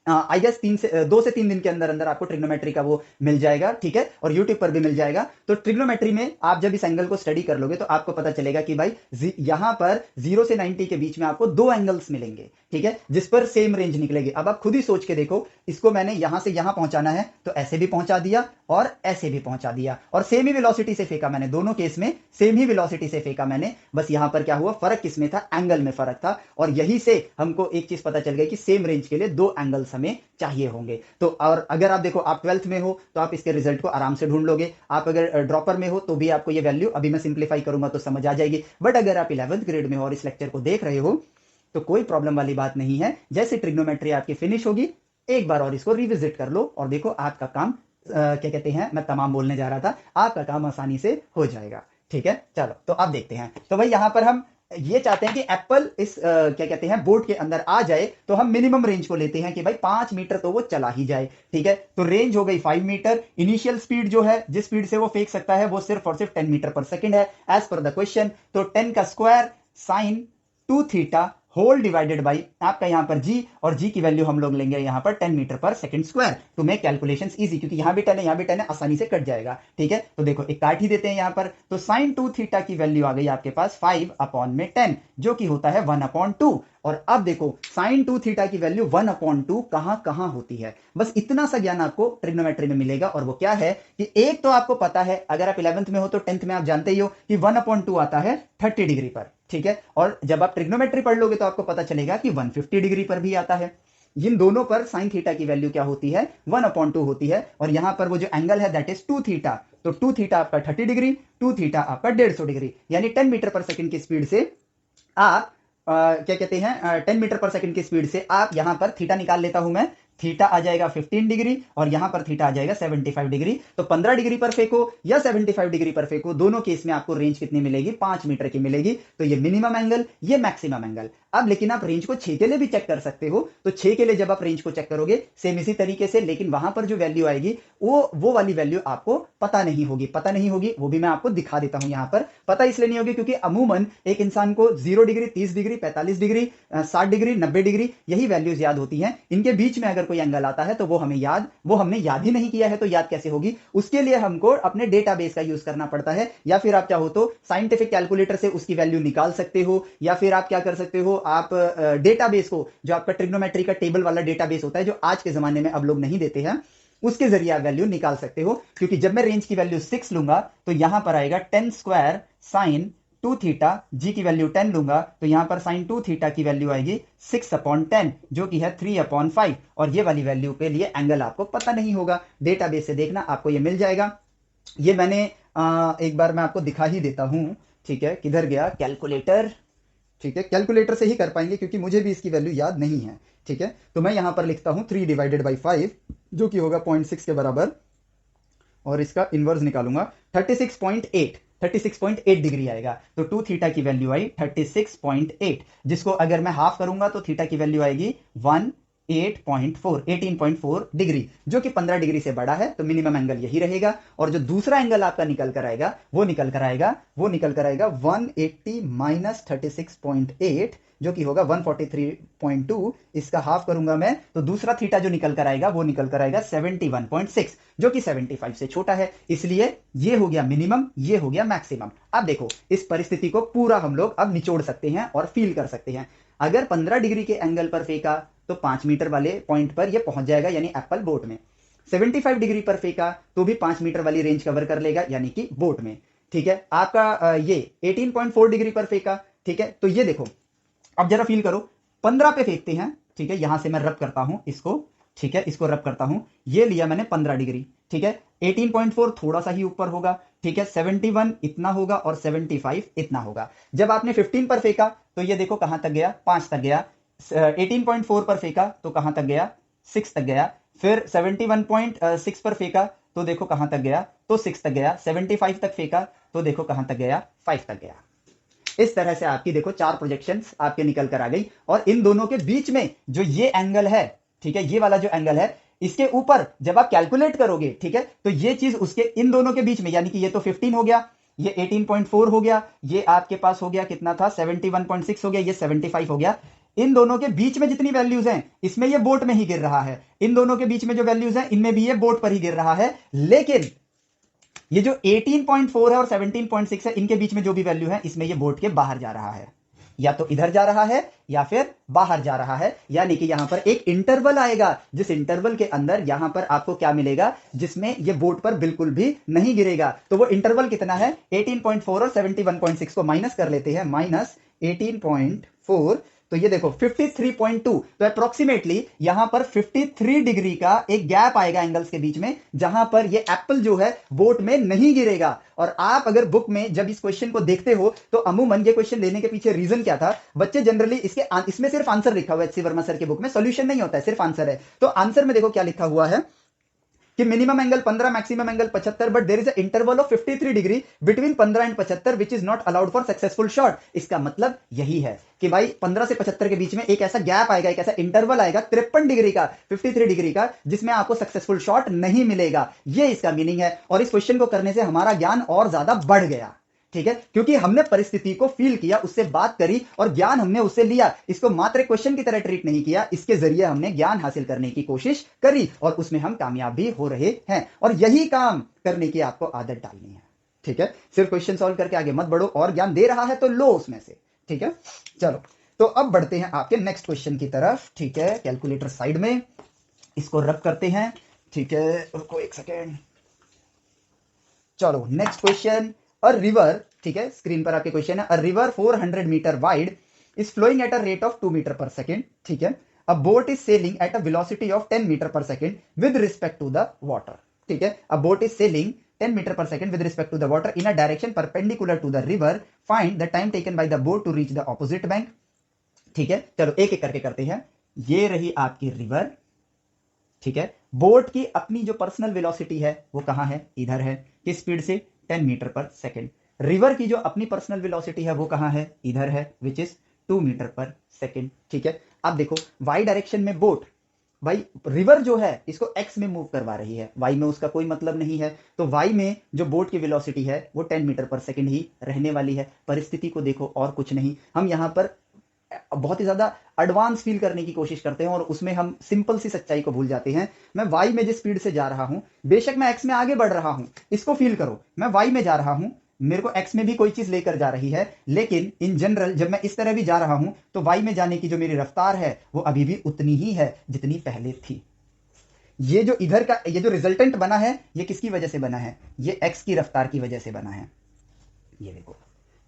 आई गेस 2 से 3 दिन के अंदर अंदर आपको ट्रिग्नोमेट्री का वो मिल जाएगा, ठीक है, और यूट्यूब पर भी मिल जाएगा। तो ट्रिग्नोमेट्री में आप जब इस एंगल को स्टडी कर लोगे तो आपको पता चलेगा कि भाई यहां पर 0 से 90 के बीच में आपको दो एंगल्स मिलेंगे, ठीक है, जिस पर सेम रेंज निकलेगी। अब आप खुद ही सोच के देखो, इसको मैंने यहां से यहां पहुंचाना है तो ऐसे भी पहुंचा दिया और ऐसे भी पहुंचा दिया, और सेम ही वेलोसिटी से फेंका मैंने, दोनों केस में सेम ही वेलोसिटी से फेंका मैंने। बस यहां पर क्या हुआ, फर्क किसमें था, एंगल में फर्क था। और यही से हमको एक चीज पता चल गई कि सेम रेंज के लिए दो एंगल्स हमें चाहिए होंगे। तो और अगर आप देखो, आप 12th में हो तो आप इसके रिजल्ट को आराम से ढूंढ लोगे। आप अगर ड्रॉपर में हो तो भी आपको ये वैल्यू, अभी मैं सिंप्लीफाई करूंगा तो समझ आ जाएगी। बट अगर आप 11th ग्रेड में हो और इस लेक्चर को देख रहे हो तो कोई प्रॉब्लम वाली बात नहीं है। जैसे ट्रिग्नोमेट्री आपकी फिनिश होगी, एक बार और इसको रिविजिट कर लो और देखो आपका काम, क्या कहते हैं, मैं तमाम बोलने जा रहा था, आपका काम आसानी से हो जाएगा, ठीक है। चलो तो अब देखते हैं। तो भाई यहां पर हम ये चाहते हैं कि एप्पल इस क्या कहते हैं बोर्ड के अंदर आ जाए, तो हम मिनिमम रेंज को लेते हैं कि भाई 5 मीटर तो वो चला ही जाए, ठीक है। तो रेंज हो गई 5 मीटर। इनिशियल स्पीड जो है, जिस स्पीड से वो फेंक सकता है, वो सिर्फ और सिर्फ 10 मीटर पर सेकंड है एज पर द क्वेश्चन। तो 10 का square sine 2 theta whole divided by आपका यहां पर जी, और जी की वैल्यू हम लोग लेंगे यहां पर 10 मीटर पर second square to make calculations easy, क्योंकि यहां भी 10 है यहां भी 10 है, आसानी से कट जाएगा, ठीक है। तो देखो एक काट ही देते हैं यहां पर। तो साइन 2 थीटा की वैल्यू आ गई आपके पास 5 अपॉन में 10, जो कि होता है 1 अपॉन 2। और अब देखो साइन 2 थीटा की वैल्यू 1 अपॉन 2 कहां कहां होती है, बस इतना सा ज्ञान आपको ट्रिग्नोमेट्री में मिलेगा। और वो क्या है कि एक तो आपको पता है, अगर आप 11th में हो तो 10th में आप जानते ही हो कि 1 अपॉन 2 आता है 30 डिग्री पर, ठीक है। और जब आप ट्रिग्नोमेट्री पढ़ लोगे तो आपको पता चलेगा कि 150 डिग्री पर भी आता है। इन दोनों पर साइन थीटा की वैल्यू क्या होती है, 1 अपॉन 2 होती है। और यहां पर वो जो एंगल है दैट इज 2 थीटा। तो 2 थीटा आपका 30 डिग्री, 2 थीटा आपका 150 डिग्री, यानी 10 मीटर पर सेकंड की स्पीड से आप क्या कहते हैं 10 मीटर पर सेकंड की स्पीड से आप यहां पर थीटा निकाल लेता हूं मैं, थीटा आ जाएगा 15 डिग्री और यहां पर थीटा आ जाएगा 75 डिग्री। तो 15 डिग्री पर फेंको या 75 डिग्री पर फेंको, दोनों केस में आपको रेंज कितनी मिलेगी, 5 मीटर की मिलेगी। तो ये मिनिमम एंगल, ये मैक्सिमम एंगल। अब लेकिन आप रेंज को 6 के लिए भी चेक कर सकते हो। तो 6 के लिए जब आप रेंज को चेक करोगे सेम इसी तरीके से, लेकिन वहां पर जो वैल्यू आएगी वो वाली वैल्यू आपको पता नहीं होगी। पता नहीं होगी वो भी मैं आपको दिखा देता हूं। यहां पर पता इसलिए नहीं होगी क्योंकि अमूमन एक इंसान को 0 degree, 30 degree, 45 degree, 60 degree, 90 degree, यही वैल्यूज याद होती हैं। इनके बीच में अगर कोई एंगल आता है तो वो हमने याद ही नहीं किया है, तो याद कैसे होगी। उसके लिए हमको अपने डेटाबेस का यूज करना पड़ता है, या फिर आप चाहो तो साइंटिफिक कैलकुलेटर से उसकी वैल्यू निकाल सकते हो, या फिर आप क्या कर सकते हो, आप डेटाबेस को, जो आपका ट्रिग्नोमेट्री का टेबल वाला डेटाबेस होता है जो आज के जमाने में अब लोग नहीं देते हैं, उसके जरिए आप वैल्यू निकाल सकते हो। क्योंकि जब मैं रेंज की वैल्यू 6 लूंगा तो यहां पर आएगा 10 स्क्वायर साइन 2 थीटा, जी की वैल्यू 10 लूंगा तो यहां पर साइन 2 थीटा की वैल्यू आएगी 6 अपॉन 10, जो कि है 3 अपॉन 5। और ये वाली वैल्यू के लिए एंगल आपको पता नहीं होगा, डेटाबेस से देखना आपको ये मिल जाएगा। ये मैंने एक बार मैं आपको दिखा ही देता हूं, ठीक है। किधर गया कैलकुलेटर, ठीक है, कैलकुलेटर से ही कर पाएंगे क्योंकि मुझे भी इसकी वैल्यू याद नहीं है, ठीक है। तो मैं यहां पर लिखता हूं 3 डिवाइडेड बाई 5, जो कि होगा 0.6 के बराबर, और इसका इनवर्स निकालूंगा 36.8 डिग्री आएगा। तो 2 थीटा की वैल्यू आई 36.8, जिसको अगर मैं हाफ करूंगा तो थीटा की वैल्यू आएगी 18.4 डिग्री, जो कि 15 डिग्री से बड़ा है। तो मिनिमम एंगल यही रहेगा। और जो दूसरा एंगल आपका निकल कर आएगा वो निकल कर आएगा 180 माइनस 36.8, जो कि होगा 143.2। इसका हाफ करूंगा मैं तो दूसरा थीटा जो निकल कर आएगा वो निकल कर आएगा 71.6, जो कि 75 से छोटा है। इसलिए ये हो गया मिनिमम, ये हो गया मैक्सिमम। अब देखो इस परिस्थिति को पूरा हम लोग अब निचोड़ सकते हैं और फील कर सकते हैं। अगर 15 डिग्री के एंगल पर फेंका तो 5 मीटर वाले पॉइंट पर ये पहुंच जाएगा, यानी एप्पल बोट में। 75 डिग्री पर फेंका तो भी 5 मीटर वाली रेंज कवर कर लेगा, यानी कि बोट में, ठीक है। आपका ये 18.4 डिग्री पर फेंका, ठीक है। तो ये देखो अब जरा फील करो, 15 पे फेंकते हैं, ठीक है। यहां से मैं रब करता हूं इसको, ठीक है, इसको रब करता हूं। ये लिया मैंने 15 डिग्री, ठीक है। 18.4 थोड़ा सा ही ऊपर होगा, ठीक है। 71 इतना होगा और 75 इतना होगा। जब आपने 15 पर फेंका तो ये देखो कहां तक गया, 5 तक गया। 18.4 पर फेंका तो कहां तक गया, 6 तक गया। फिर 71.6 पर फेंका तो देखो कहां तक गया, तो 6 तक गया। 75 तक फेंका तो देखो कहां तक गया, 5 तक गया। इस तरह से आपकी देखो 4 प्रोजेक्शंस आपके निकल कर आ गई, और इन दोनों के बीच में जो ये एंगल है, ठीक है, ये वाला जो एंगल है, इसके ऊपर जब आप कैलकुलेट करोगे, ठीक है, तो ये चीज उसके इन दोनों के बीच में, यानी कि ये तो 15 हो गया, ये 18.4 हो गया, ये आपके पास हो गया कितना था 71.6 हो गया, ये 75 हो गया। इन दोनों के बीच में जितनी वैल्यूज हैं इसमें ये बोट में ही गिर रहा है, इन दोनों के बीच में जो वैल्यूज हैं इनमें भी ये बोट पर ही गिर रहा है। लेकिन ये जो 18.4 है और 17.6 है, इनके बीच में जो भी वैल्यू है इसमें ये बोट के बाहर जा रहा है, या तो इधर जा रहा है या फिर बाहर जा रहा है। यानी कि यहां पर एक इंटरवल आएगा, जिस इंटरवल के अंदर यहां पर आपको क्या मिलेगा, जिसमें ये बोट पर बिल्कुल भी नहीं गिरेगा। तो वो इंटरवल कितना है, 18.4 और 71.6 को माइनस कर लेते हैं, माइनस 18.4, तो ये देखो 53.2, तो अप्रोक्सीमेटली यहां पर 53 डिग्री का एक गैप आएगा एंगल्स के बीच में, जहां पर ये एप्पल जो है बोट में नहीं गिरेगा। और आप अगर बुक में जब इस क्वेश्चन को देखते हो तो अमूमन ये क्वेश्चन लेने के पीछे रीजन क्या था, बच्चे जनरली इसमें सिर्फ आंसर लिखा हुआ है, एच.सी. वर्मा सर के बुक में सॉल्यूशन नहीं होता है, सिर्फ आंसर है। तो आंसर में देखो क्या लिखा हुआ है कि minimum angle 15, maximum angle 75, but there is a interval of 53 degree between 15 and 75 which is not allowed for successful shot. इसका मतलब यही है कि भाई 15 से 75 के बीच में एक ऐसा गैप आएगा, एक ऐसा इंटरवल आएगा 53 डिग्री का, 53 डिग्री का, जिसमें आपको सक्सेसफुल शॉट नहीं मिलेगा। ये इसका मीनिंग है। और इस क्वेश्चन को करने से हमारा ज्ञान और ज्यादा बढ़ गया, ठीक है, क्योंकि हमने परिस्थिति को फील किया, उससे बात करी और ज्ञान हमने उससे लिया। इसको मात्र क्वेश्चन की तरह ट्रीट नहीं किया, इसके जरिए हमने ज्ञान हासिल करने की कोशिश करी और उसमें हम कामयाब भी हो रहे हैं। और यही काम करने की आपको आदत डालनी है, ठीक है। सिर्फ क्वेश्चन सॉल्व करके आगे मत बढ़ो, और ज्ञान दे रहा है तो लो उसमें से, ठीक है। चलो, तो अब बढ़ते हैं आपके नेक्स्ट क्वेश्चन की तरफ, ठीक है। कैलकुलेटर साइड में, इसको रब करते हैं, ठीक है, रुको एक सेकेंड। चलो नेक्स्ट क्वेश्चन, अ रिवर, ठीक है, स्क्रीन पर आपके क्वेश्चन है, a river 400 metre wide is flowing at a rate of 2 metre per second, ठीक है। A boat is sailing at a velocity of 10 metre per second with respect to the water, ठीक है। A boat is sailing 10 metre per second with respect to the water in a direction perpendicular to the river, find the time taken by the boat to reach the opposite bank, ठीक है। चलो एक एक करके करते हैं। ये रही आपकी रिवर, ठीक है। बोट की अपनी जो पर्सनल वेलोसिटी है वो कहां है, इधर है, किस स्पीड से, 10 मीटर पर सेकेंड। रिवर की जो अपनी पर्सनल वेलोसिटी है वो कहां है, इधर है, which is 2 metre per second, ठीक है। अब देखो वाई डायरेक्शन में बोट, भाई रिवर जो है इसको एक्स में मूव करवा रही है, वाई में उसका कोई मतलब नहीं है। तो वाई में जो बोट की वेलोसिटी है वो 10 मीटर पर सेकेंड ही रहने वाली है। परिस्थिति को देखो और कुछ नहीं, हम यहां पर बहुत ही ज्यादा एडवांस फील करने की कोशिश करते हैं और उसमें हम सिंपल सी सच्चाई को भूल जाते हैं। मैं वाई में जिस स्पीड से जा रहा हूं, बेशक मैं एक्स में आगे बढ़ रहा हूं, इसको फील करो, मैं वाई में जा रहा हूं, मेरे को एक्स में भी कोई चीज लेकर जा रही है, लेकिन इन जनरल जब मैं इस तरह भी जा रहा हूं तो वाई में जाने की जो मेरी रफ्तार है वो अभी भी उतनी ही है जितनी पहले थी। ये जो इधर का ये जो रिजल्टेंट बना है ये किसकी वजह से बना है, ये एक्स की रफ्तार की वजह से बना है, ये देखो,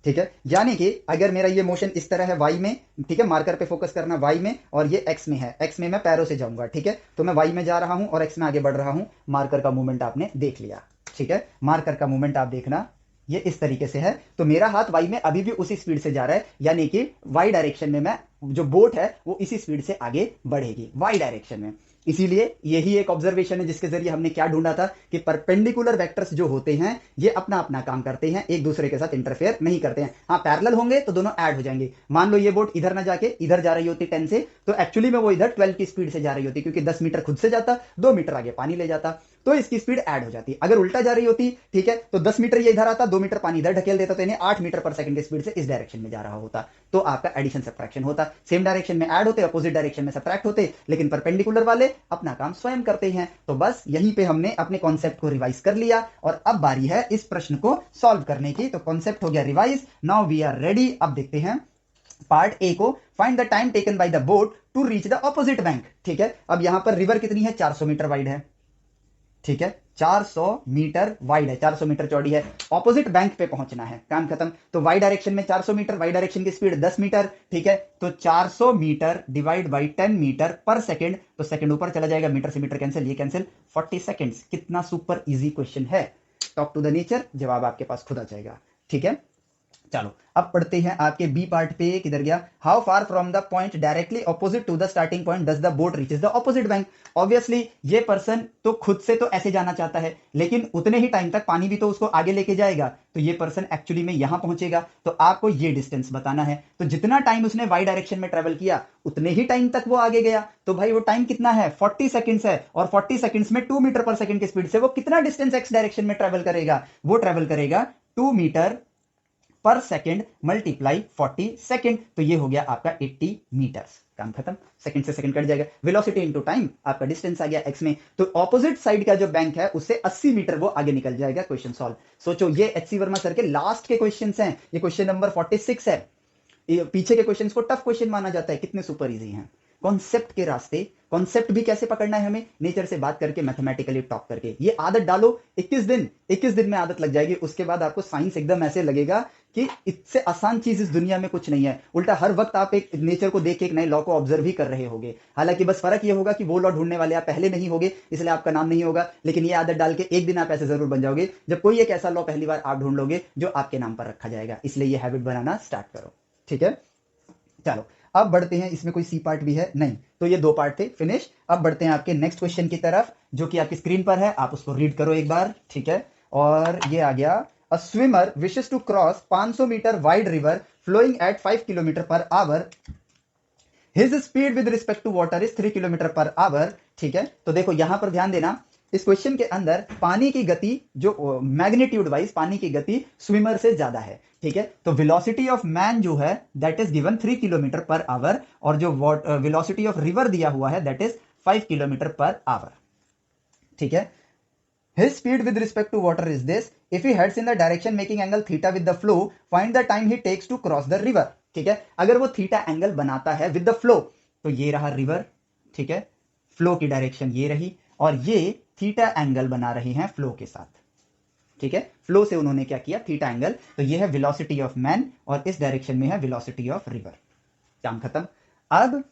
ठीक है। यानी कि अगर मेरा ये मोशन इस तरह है वाई में, ठीक है, मार्कर पे फोकस करना वाई में, और ये एक्स में है, एक्स में मैं पैरों से जाऊंगा, ठीक है, तो मैं वाई में जा रहा हूं और एक्स में आगे बढ़ रहा हूं। मार्कर का मूवमेंट आपने देख लिया, ठीक है, मार्कर का मूवमेंट आप देखना, ये इस तरीके से है। तो मेरा हाथ वाई में अभी भी उसी स्पीड से जा रहा है, यानी कि वाई डायरेक्शन में मैं जो बोट है वो इसी स्पीड से आगे बढ़ेगी वाई डायरेक्शन में। इसीलिए यही एक ऑब्जर्वेशन है जिसके जरिए हमने क्या ढूंढा था कि परपेंडिकुलर वेक्टर्स जो होते हैं ये अपना अपना काम करते हैं, एक दूसरे के साथ इंटरफेयर नहीं करते हैं। हाँ, पैरेलल होंगे तो दोनों ऐड हो जाएंगे। मान लो ये बोट इधर ना जाके इधर जा रही होती 10 से, तो एक्चुअली में वो इधर 12 की स्पीड से जा रही होती, क्योंकि 10 मीटर खुद से जाता, 2 मीटर आगे पानी ले जाता, तो इसकी स्पीड ऐड हो जाती। अगर उल्टा जा रही होती, ठीक है, तो 10 मीटर ये इधर आता, 2 मीटर पानी इधर ढकेल देता, तो यानी 8 मीटर पर सेकंड की स्पीड से इस डायरेक्शन में जा रहा होता, तो आपका एडिशन सब्ट्रैक्शन होता। सेम डायरेक्शन में ऐड होते, अपोजिट डायरेक्शन में सब्ट्रैक्ट होते, लेकिन परपेंडिकुलर वाले अपना काम स्वयं करते हैं। तो बस यहीं पे हमने अपने कॉन्सेप्ट को रिवाइज कर लिया और अब बारी है इस प्रश्न को सॉल्व करने की। तो कॉन्सेप्ट हो गया revise, now we are ready. अब देखते हैं पार्ट ए को, find the time taken by the boat to reach the opposite bank, ठीक है। अब यहां पर रिवर कितनी है, 400 मीटर वाइड है, ठीक है, 400 मीटर वाइड है, 400 मीटर चौड़ी है, ऑपोजिट बैंक पे पहुंचना है, काम खत्म। तो वाई डायरेक्शन में 400 मीटर, वाई डायरेक्शन की स्पीड 10 मीटर, ठीक है, तो 400 मीटर डिवाइड बाई 10 मीटर पर सेकंड, तो सेकंड ऊपर चला जाएगा, मीटर से मीटर कैंसिल, ये कैंसिल, 40 सेकंड्स। कितना सुपर इजी क्वेश्चन है, टॉक टू द नेचर, जवाब आपके पास खुद आ जाएगा, ठीक है। चलो अब पढ़ते हैं आपके बी पार्ट पे, किधर गया, how far from the point directly opposite to the starting point does the boat reaches the opposite bank. Obviously ये पर्सन तो खुद से तो ऐसे जाना चाहता है, लेकिन उतने ही टाइम तक पानी भी तो उसको आगे लेके जाएगा, तो ये पर्सन एक्चुअली में यहां पहुंचेगा, तो आपको ये डिस्टेंस बताना है। तो जितना टाइम उसने वाई डायरेक्शन में ट्रेवल किया उतने ही टाइम तक वो आगे गया, तो भाई वो टाइम कितना है, 40 सेकंड्स है, और 40 सेकंड्स में 2 मीटर पर सेकंड की स्पीड से वो कितना डिस्टेंस एक्स डायरेक्शन में ट्रेवल करेगा, वो ट्रेवल करेगा 2 मीटर पर सेकंड मल्टीप्लाई 40 सेकंड, तो ये हो गया आपका 80 मीटर्स। काम खत्म, सेकंड से सेकंड कट जाएगा, वेलोसिटी इनटू टाइम, आपका डिस्टेंस आ गया एक्स में, तो ऑपोजिट साइड का जो बैंक है उससे 80 मीटर वो आगे निकल जाएगा। Question solve. सोचो ये एचसी वर्मा सर के लास्ट के क्वेश्चंस हैं, ये क्वेश्चन नंबर 46 है। पीछे के क्वेश्चंस को टफ क्वेश्चन माना जाता है, कितने सुपर इजी हैं। कॉन्सेप्ट के रास्ते, कॉन्सेप्ट भी कैसे पकड़ना है हमें, नेचर से बात करके, मैथमेटिकली टॉप करके, ये आदत डालो, 21 दिन में आदत लग जाएगी, उसके बाद आपको साइंस एकदम ऐसे लगेगा कि इससे आसान चीज इस दुनिया में कुछ नहीं है। उल्टा हर वक्त आप एक नेचर को देख के एक नए लॉ को ऑब्जर्व ही कर रहे होगे, हालांकि बस फर्क ये होगा कि वो लॉ ढूंढने वाले आप पहले नहीं होगे, इसलिए आपका नाम नहीं होगा, लेकिन ये आदत डाल के एक दिन आप ऐसे जरूर बन जाओगे जब कोई एक ऐसा लॉ पहली बार आप ढूंढ लोगे जो आपके नाम पर रखा जाएगा। इसलिए ये हैबिट बनाना स्टार्ट करो, ठीक है। चलो अब बढ़ते हैं, इसमें कोई सी पार्ट भी है नहीं, तो ये 2 पार्ट थे, फिनिश। अब बढ़ते हैं आपके नेक्स्ट क्वेश्चन की तरफ, जो कि आपकी स्क्रीन पर है, आप उसको रीड करो एक बार, ठीक है। और ये आ गया, a swimmer wishes to cross 500 metre wide river flowing at 5 kilometre per hour, his speed with respect to water is 3 kilometre per hour, ठीक है। तो देखो यहां पर ध्यान देना, इस क्वेश्चन के अंदर पानी की गति जो मैग्नीट्यूड वाइज पानी की गति स्विमर से ज्यादा है, ठीक है। तो वेलोसिटी ऑफ मैन जो है that is given 3 kilometre per our, और जो वेलोसिटी ऑफ रिवर दिया हुआ है that is 5 kilometre per hour, ठीक है। His speed with respect to water is this. If he heads in the direction making angle theta with the flow, find the time he takes to cross the river. ठीक है, अगर वो theta angle बनाता है with the flow, तो ये रहा river, ठीक है, फ्लो की डायरेक्शन ये रही, और ये थीटा एंगल बना रहे हैं फ्लो के साथ, ठीक है। फ्लो से उन्होंने क्या किया, थीटा एंगल, तो ये है वेलोसिटी ऑफ मैन, और इस डायरेक्शन में है वेलोसिटी ऑफ रिवर। काम खत्म। अब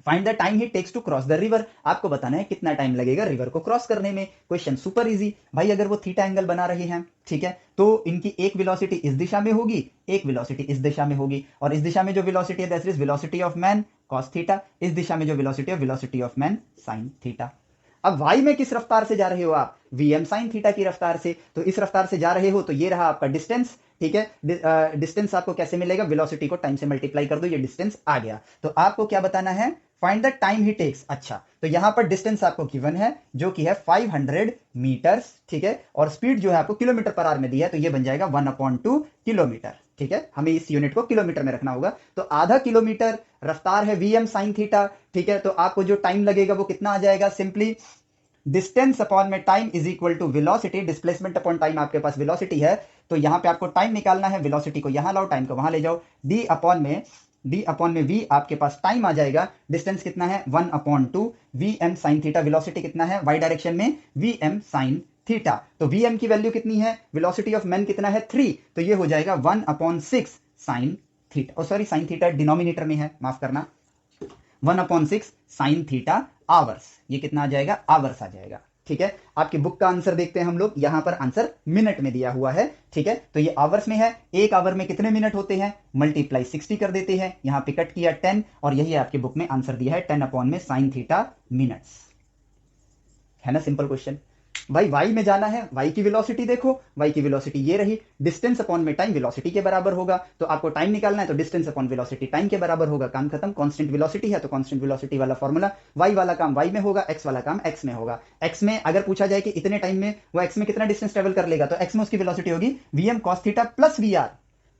find the time he takes to cross the river, आपको बताना है कितना टाइम लगेगा रिवर को क्रॉस करने में। क्वेश्चन सुपर इजी भाई, अगर वो थीटा एंगल बना रहे हैं, ठीक है, तो इनकी एक वेलोसिटी इस दिशा में होगी, एक वेलोसिटी इस दिशा में होगी, और इस दिशा में जो वेलोसिटी है that is velocity of man cos theta, इस दिशा में जो velocity of man sine theta. अब वाई में किस रफ्तार से जा रहे हो आप, वीएम साइन थीटा की रफ्तार से, तो इस रफ्तार से जा रहे हो, तो ये रहा आपका डिस्टेंस, ठीक है। डिस्टेंस आपको कैसे मिलेगा, वेलोसिटी को टाइम से मल्टीप्लाई कर दो, ये डिस्टेंस आ गया। तो आपको क्या बताना है, find the time he takes. अच्छा, तो यहां पर डिस्टेंस आपको गिवन है जो कि है 500 मीटर्स, ठीक है, और स्पीड जो है आपको किलोमीटर पर आवर में दिया है, तो ये बन जाएगा 1/2 किलोमीटर, ठीक है। हमें इस यूनिट को किलोमीटर में रखना होगा, तो आधा किलोमीटर रफ्तार है वीएम साइन थीटा, ठीक है। तो आपको जो टाइम लगेगा वो कितना आ जाएगा, सिंपली डिस्टेंस अपॉन में time is equal to velocity, displacement upon time, आपके पास वेलोसिटी है, तो यहां पे आपको टाइम निकालना है, वेलोसिटी को यहां लाओ, टाइम को वहां ले जाओ, डी अपॉन में वी, आपके पास टाइम आ जाएगा, डिस्टेंस कितना है 1/2 V M sine theta, velocity कितना है वाई डायरेक्शन में वी एम साइन थीटा, तो वी एम की वैल्यू कितनी है, वेलोसिटी ऑफ मैन कितना है 3, तो ये हो जाएगा 1/6 sine theta, sorry sine theta denominator में है, माफ करना, 1/6 साइन थीटा आवर्स, ये कितना आ जाएगा, आवर्स आ जाएगा, ठीक है। आपकी बुक का आंसर देखते हैं हम लोग, यहां पर आंसर मिनट में दिया हुआ है, ठीक है, तो ये आवर्स में है, एक आवर में कितने मिनट होते हैं, मल्टीप्लाई 60 कर देते हैं, यहां पे कट किया 10, और यही आपकी बुक में आंसर दिया है 10 अपॉन में साइन थीटा मिनट्स, है ना, सिंपल क्वेश्चन। भाई वाई में जाना है, वाई की वेलोसिटी देखो, वाई की वेलोसिटी ये रही, डिस्टेंस अपॉन में टाइम वेलोसिटी के बराबर होगा, तो आपको टाइम निकालना है, तो डिस्टेंस अपॉन वेलोसिटी टाइम के बराबर होगा, काम खत्म। कांस्टेंट वेलोसिटी है तो कांस्टेंट वेलोसिटी वाला फॉर्मूला, वाई वाला काम वाई में होगा, एक्स वाला काम एक्स में होगा। एक्स में अगर पूछा जाए कि इतने टाइम में वो एक्स में कितना डिस्टेंस ट्रेवल कर लेगा, तो एक्स में उसकी वेलोसिटी होगी VM cos theta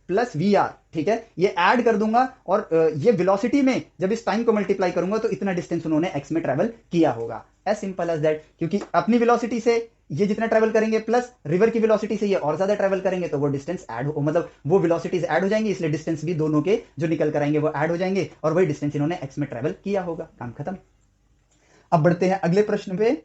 plus V R, ठीक है, ये ऐड कर दूंगा, और ये वेलोसिटी में जब इस टाइम को मल्टीप्लाई करूंगा तो इतना डिस्टेंस उन्होंने एक्स में ट्रेवल किया होगा, एज सिंपल एज दैट। क्योंकि अपनी वेलोसिटी से ये जितना ट्रेवल करेंगे प्लस रिवर की वेलोसिटी से ये और ज्यादा ट्रेवल करेंगे, तो वो डिस्टेंस ऐड हो, मतलब वो वेलोसिटीज ऐड हो जाएंगी, इसलिए डिस्टेंस भी दोनों के जो निकल कर आएंगे वो ऐड हो जाएंगे, और वही डिस्टेंस इन्होंने एक्स में ट्रेवल किया होगा, काम खत्म। अब बढ़ते हैं अगले प्रश्न पे,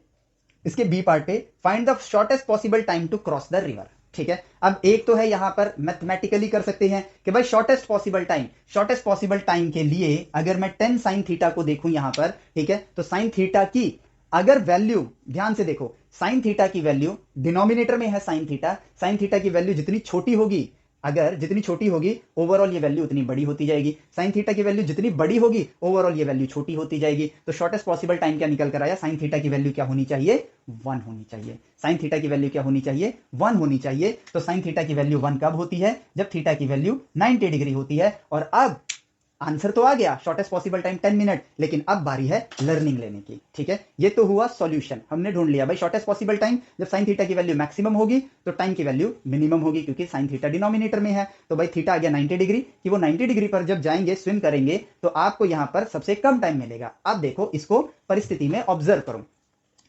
इसके बी पार्ट पे, find the shortest possible time to cross the river, ठीक है। अब एक तो है यहां पर मैथमेटिकली कर सकते हैं कि भाई शॉर्टेस्ट पॉसिबल टाइम के लिए अगर मैं 10 साइन थीटा को देखूं यहां पर, ठीक है, तो साइन थीटा की अगर वैल्यू, ध्यान से देखो, साइन थीटा की वैल्यू डिनोमिनेटर में है साइन थीटा की वैल्यू जितनी छोटी होगी अगर जितनी छोटी होगी ओवरऑल ये वैल्यू उतनी बड़ी होती जाएगी, साइन थीटा की वैल्यू जितनी बड़ी होगी ओवरऑल ये वैल्यू छोटी होती जाएगी। तो शॉर्टेस्ट पॉसिबल टाइम क्या निकल कर आया, साइन थीटा की वैल्यू क्या होनी चाहिए, 1 होनी चाहिए। साइन थीटा की वैल्यू क्या होनी चाहिए, 1 होनी चाहिए। तो साइन थीटा की वैल्यू 1 कब होती है, जब थीटा की वैल्यू 90 डिग्री होती है। और अब आंसर तो आ गया, शॉर्टेस्ट पॉसिबल टाइम 10 मिनट, लेकिन अब बारी है लर्निंग लेने की। ठीक है, ये तो हुआ सॉल्यूशन, हमने ढूंढ लिया भाई शॉर्टेस्ट पॉसिबल टाइम जब साइन थीटा की वैल्यू मैक्सिमम होगी तो टाइम की वैल्यू मिनिमम होगी, क्योंकि साइन थीटा डिनोमिनेटर में है। तो भाई थीटा आ गया 90 डिग्री, कि वो 90 डिग्री पर जब जाएंगे स्विम करेंगे तो आपको यहां पर सबसे कम टाइम मिलेगा। अब देखो इसको परिस्थिति में ऑब्जर्व करो।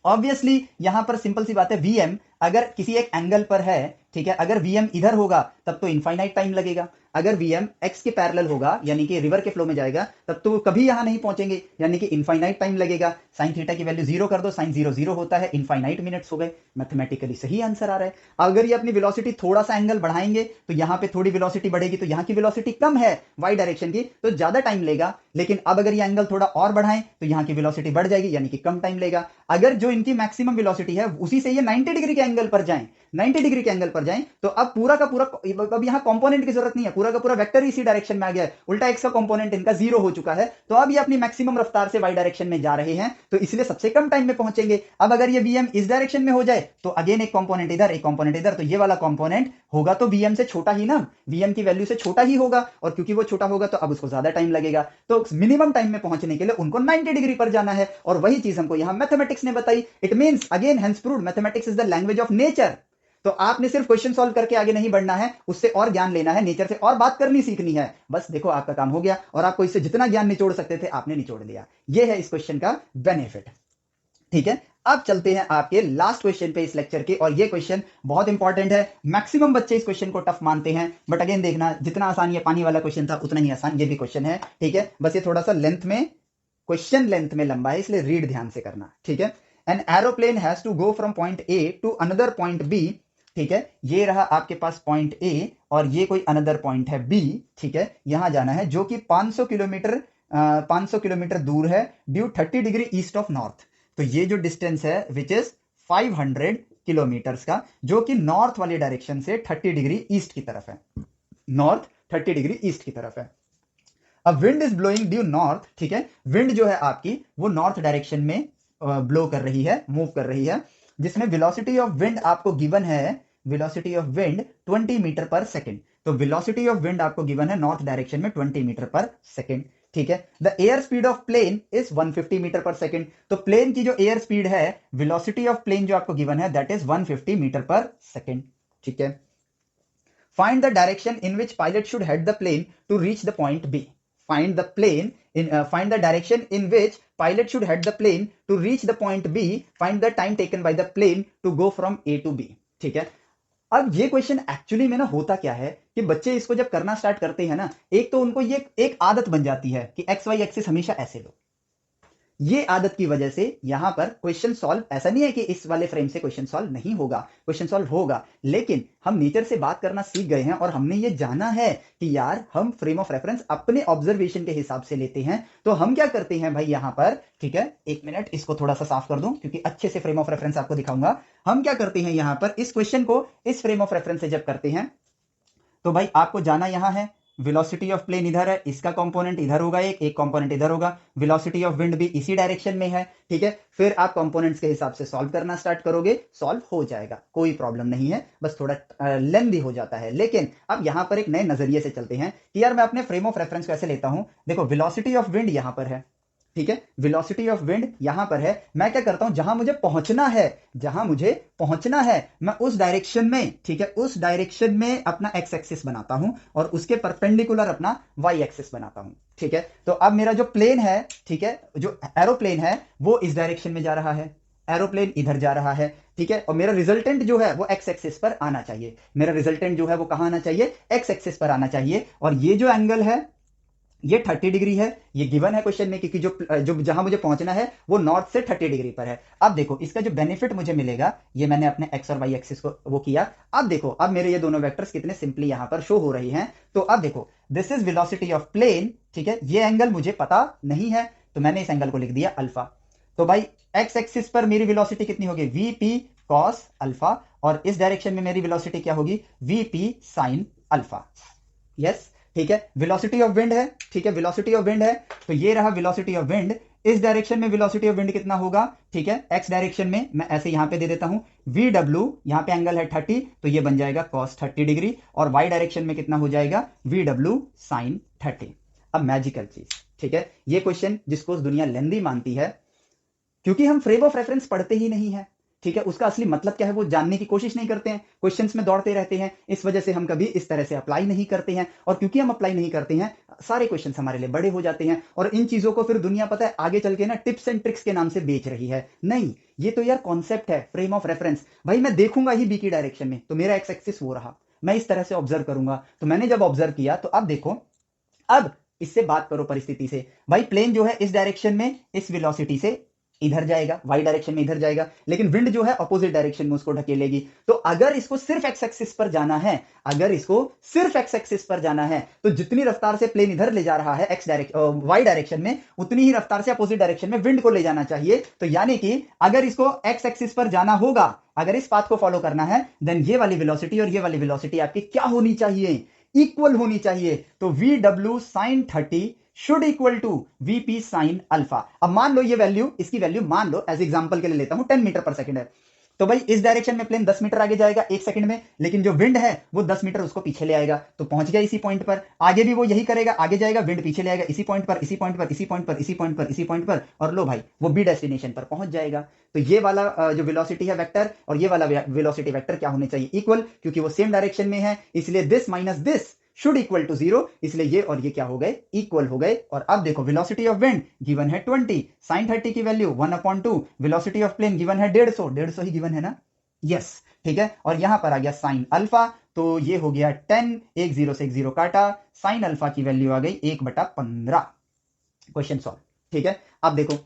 ऑब्वियसली यहां पर सिंपल सी बात है, वीएम अगर किसी एक एंगल पर है, ठीक है, अगर वीएम इधर होगा तब तो इनफाइनाइट टाइम लगेगा। अगर वीएम एक्स के पैरेलल होगा यानी कि रिवर के फ्लो में जाएगा तब तो कभी यहां नहीं पहुंचेंगे, यानी कि इनफाइनाइट टाइम लगेगा। साइन थीटा की वैल्यू 0 कर दो, साइन 0 0 होता है, इनफाइनाइट मिनट्स हो गए। मैथमेटिकली सही आंसर आ रहा है। अगर ये अपनी वेलोसिटी थोड़ा सा एंगल बढ़ाएंगे तो यहां पे थोड़ी वेलोसिटी बढ़ेगी, तो यहां की वेलोसिटी कम है वाई डायरेक्शन की तो ज्यादा टाइम लेगा। लेकिन अब अगर ये एंगल थोड़ा और बढ़ाएं तो यहां की वेलोसिटी बढ़ जाएगी, यानी कि कम टाइम लेगा। अगर जो इनकी मैक्सिमम वेलोसिटी है उसी से ये 90 डिग्री के एंगल पर जाएं, 90 डिग्री के एंगल पर जाएं, तो अब पूरा का पूरा, अब यहां कंपोनेंट की जरूरत नहीं है, पूरा का पूरा वेक्टर इसी डायरेक्शन में आ गया है। उल्टा एक्स का कंपोनेंट इनका 0 हो चुका है, तो अब ये अपनी मैक्सिमम रफ्तार से वाई डायरेक्शन में जा रहे हैं, तो इसलिए सबसे कम टाइम में पहुंचेंगे। अब अगर ये वीएम इस डायरेक्शन में हो जाए तो अगेन एक कंपोनेंट इधर, एक कंपोनेंट इधर, तो ये वाला कंपोनेंट होगा तो वीएम से छोटा ही ना, वीएम की वैल्यू से छोटा ही होगा, और क्योंकि वो छोटा होगा तो अब उसको ज्यादा टाइम लगेगा। तो मिनिमम टाइम में पहुंचने के लिए उनको 90 डिग्री पर जाना है, और वही चीज हमको यहां मैथमेटिक्स ने बताई। It means again hence proved mathematics is the language of nature. तो आपने सिर्फ क्वेश्चन सॉल्व करके आगे नहीं बढ़ना है, उससे और ज्ञान लेना है, नेचर से और बात करनी सीखनी है। बस देखो आपका काम हो गया, और आपको इससे जितना ज्ञान निचोड़ सकते थे आपने निचोड़ लिया। यह है इस क्वेश्चन का बेनिफिट। ठीक है, अब चलते हैं आपके लास्ट क्वेश्चन पे इस लेक्चर के, और ये क्वेश्चन बहुत इंपॉर्टेंट है। मैक्सिमम बच्चे इस क्वेश्चन को टफ मानते हैं, बट अगेन देखना जितना आसान ये पानी वाला क्वेश्चन था उतना ही आसान ये भी क्वेश्चन है। ठीक है, बस ये थोड़ा सा लेंथ में, क्वेश्चन लेंथ में लंबा है, इसलिए रीड ध्यान से करना। ठीक है, an aeroplane has to go from point A to another point B. ठीक है, ये रहा आपके पास पॉइंट ए और ये कोई अनदर पॉइंट है बी। ठीक है, यहां जाना है जो कि 500 किलोमीटर दूर है due 30 degree east of north. तो ये जो डिस्टेंस है विच इज 500 किलोमीटर्स का, जो कि नॉर्थ वाली डायरेक्शन से 30 डिग्री ईस्ट की तरफ है, नॉर्थ 30 डिग्री ईस्ट की तरफ है। अब wind is blowing due north. ठीक है, विंड जो है आपकी वो नॉर्थ डायरेक्शन में ब्लो कर रही है, मूव कर रही है, जिसमें वेलोसिटी ऑफ विंड आपको गिवन है, velocity of wind 20 metre per second. तो वेलोसिटी ऑफ विंड आपको गिवन है नॉर्थ डायरेक्शन में 20 मीटर पर सेकेंड। ठीक है, the air speed of plane is 150 metre per second. तो प्लेन की जो एयर स्पीड है, वेलोसिटी ऑफ प्लेन जो आपको गिवन है that is 150 metre per second. ठीक है, find the direction in which pilot should head the plane to reach the point B. Find the direction in which pilot should head the plane to reach the point B. Find the time taken by the plane to go from A to B. ठीक है, अब ये question actually में ना होता क्या है कि बच्चे इसको जब करना स्टार्ट करते हैं ना, एक तो उनको ये एक आदत बन जाती है कि एक्स वाई एक्सिस हमेशा ऐसे लो। ये आदत की वजह से यहां पर क्वेश्चन सॉल्व, ऐसा नहीं है कि इस वाले फ्रेम से क्वेश्चन सॉल्व नहीं होगा, क्वेश्चन सॉल्व होगा, लेकिन हम नेचर से बात करना सीख गए हैं और हमने ये जाना है कि यार हम फ्रेम ऑफ रेफरेंस अपने ऑब्जर्वेशन के हिसाब से लेते हैं। तो हम क्या करते हैं भाई यहां पर, ठीक है, एक मिनट इसको थोड़ा सा साफ कर दूं क्योंकि अच्छे से फ्रेम ऑफ रेफरेंस आपको दिखाऊंगा। हम क्या करते हैं यहां पर इस क्वेश्चन को इस फ्रेम ऑफ रेफरेंस से जब करते हैं तो भाई आपको जाना यहां है, वेलोसिटी ऑफ प्लेन इधर है, इसका कंपोनेंट इधर होगा, एक कंपोनेंट इधर होगा, वेलोसिटी ऑफ विंड भी इसी डायरेक्शन में है। ठीक है, फिर आप कंपोनेंट्स के हिसाब से सॉल्व करना स्टार्ट करोगे, सॉल्व हो जाएगा, कोई प्रॉब्लम नहीं है, बस थोड़ा लेंथी हो जाता है। लेकिन अब यहां पर एक नए नजरिए से चलते हैं कि यार मैं अपने फ्रेम ऑफ रेफरेंस को ऐसे लेता हूं, देखो वेलोसिटी ऑफ विंड यहां पर है, ठीक है, वेलोसिटी ऑफ विंड यहां पर है, मैं क्या करता हूं जहां मुझे पहुंचना है, जहां मुझे पहुंचना है मैं उस डायरेक्शन में, ठीक है, उस डायरेक्शन में अपना एक्स एक्सिस बनाता हूं और उसके परपेंडिकुलर अपना वाई एक्सिस बनाता हूं। ठीक है, तो अब मेरा जो प्लेन है, ठीक है, जो एरोप्लेन है वो इस डायरेक्शन में जा रहा है, एरोप्लेन इधर जा रहा है। ठीक है, और मेरा रिजल्टेंट जो है वो एक्स एक्सिस पर आना चाहिए, मेरा रिजल्टेंट जो है वो कहां आना चाहिए, एक्स एक्सिस पर आना चाहिए। और ये जो एंगल है ये 30 डिग्री है, ये गिवन है क्वेश्चन में, क्योंकि जो जहां मुझे पहुंचना है वो नॉर्थ से 30 डिग्री पर है। अब देखो इसका जो बेनिफिट मुझे मिलेगा, ये मैंने अपने एक्स और वाई एक्सिस को वो किया। अब देखो अब मेरे ये दोनों वेक्टर्स कितने सिंपली यहां पर शो हो रही हैं। तो अब देखो this is velocity of plane, ठीक है, ये एंगल मुझे पता नहीं है तो मैंने इस एंगल को लिख दिया अल्फा। तो भाई एक्स एक्सिस पर मेरी वेलोसिटी कितनी होगी, वी पी कॉस अल्फा, और इस डायरेक्शन में मेरी वेलोसिटी क्या होगी, V P sine alpha. Yes, ठीक है, वेलोसिटी ऑफ विंड है, ठीक है, वेलोसिटी ऑफ विंड है, तो ये रहा वेलोसिटी ऑफ विंड। इस डायरेक्शन में वेलोसिटी ऑफ विंड कितना होगा, ठीक है, एक्स डायरेक्शन में मैं ऐसे यहां पे दे देता हूं वी डब्ल्यू, यहां पे एंगल है 30, तो ये बन जाएगा cos 30 डिग्री, और वाई डायरेक्शन में कितना हो जाएगा वी डब्ल्यू साइन 30। अब मैजिकल चीज, ठीक है, ये क्वेश्चन जिसको दुनिया लेंदी मानती है, क्योंकि हम फ्रेम ऑफ रेफरेंस पढ़ते ही नहीं है, ठीक है, उसका असली मतलब क्या है वो जानने की कोशिश नहीं करते हैं, क्वेश्चंस में दौड़ते रहते हैं, इस वजह से हम कभी इस तरह से अप्लाई नहीं करते हैं, और क्योंकि हम अप्लाई नहीं करते हैं सारे क्वेश्चंस हमारे लिए बड़े हो जाते हैं, और इन चीजों को फिर दुनिया पता है आगे चल के ना टिप्स एंड ट्रिक्स के नाम से बेच रही है। नहीं, ये तो यार कॉन्सेप्ट है फ्रेम ऑफ रेफरेंस। भाई मैं देखूंगा ही बी की डायरेक्शन में, तो मेरा एक्स एक्सिस वो रहा, मैं इस तरह से ऑब्जर्व करूंगा, तो मैंने जब ऑब्जर्व किया तो अब देखो, अब इससे बात करो परिस्थिति से, भाई प्लेन जो है इस डायरेक्शन में इस वेलोसिटी से इधर जाएगा, वाई डायरेक्शन में इधर जाएगा, लेकिन विंड जो है अपोजिट डायरेक्शन में उसको ढकेलेगी। तो अगर इसको सिर्फ एक्स एक्सिस पर जाना है, अगर इसको सिर्फ एक्स एक्सिस पर जाना है, तो जितनी रफ्तार से प्लेन इधर ले जा रहा है एक्स डायरेक्शन वाई डायरेक्शन में, उतनी ही रफ्तार से अपोजिट डायरेक्शन में विंड को ले जाना चाहिए। तो यानी कि अगर इसको एक्स एक्सिस पर जाना होगा, अगर इस पाथ को फॉलो करना है, देन ये वाली वेलोसिटी और ये वाली वेलोसिटी आपकी क्या होनी चाहिए, इक्वल होनी चाहिए। तो V W sine 30 should equal to VP sine alpha. अब मान लो ये वैल्यू, इसकी वैल्यू मान लो एज एग्जांपल के लिए लेता हूं 10 मीटर पर सेकंड है, तो भाई इस डायरेक्शन में प्लेन 10 मीटर आगे जाएगा एक सेकंड में, लेकिन जो विंड है वो 10 मीटर उसको पीछे ले आएगा, तो पहुंच गया इसी पॉइंट पर। आगे भी वो यही करेगा, आगे जाएगा, विंड पीछे ले आएगा इसी पॉइंट पर, इसी पॉइंट पर, इसी पॉइंट पर, इसी पॉइंट पर, इसी पॉइंट पर, और लो भाई वो बी डेस्टिनेशन पर पहुंच जाएगा। तो ये वाला जो वेलोसिटी है वेक्टर और ये वाला वेलोसिटी वेक्टर क्या होने चाहिए, इक्वल, क्योंकि वो सेम डायरेक्शन में है, इसलिए this minus this should equal to 0, इसलिए ये और ये क्या हो गए, इक्वल हो गए। और अब देखो वेलोसिटी ऑफ विंड गिवन है 20, साइन 30 की value 1/2, velocity of plane given है 150 ही गिवन है ना, यस, ठीक है, और यहां पर आ गया साइन अल्फा, तो ये हो गया 10, एक 0 से एक 0 काटा, साइन अल्फा की वैल्यू आ गई 1/15। क्वेश्चन सॉल्व, ठीक है। अब देखो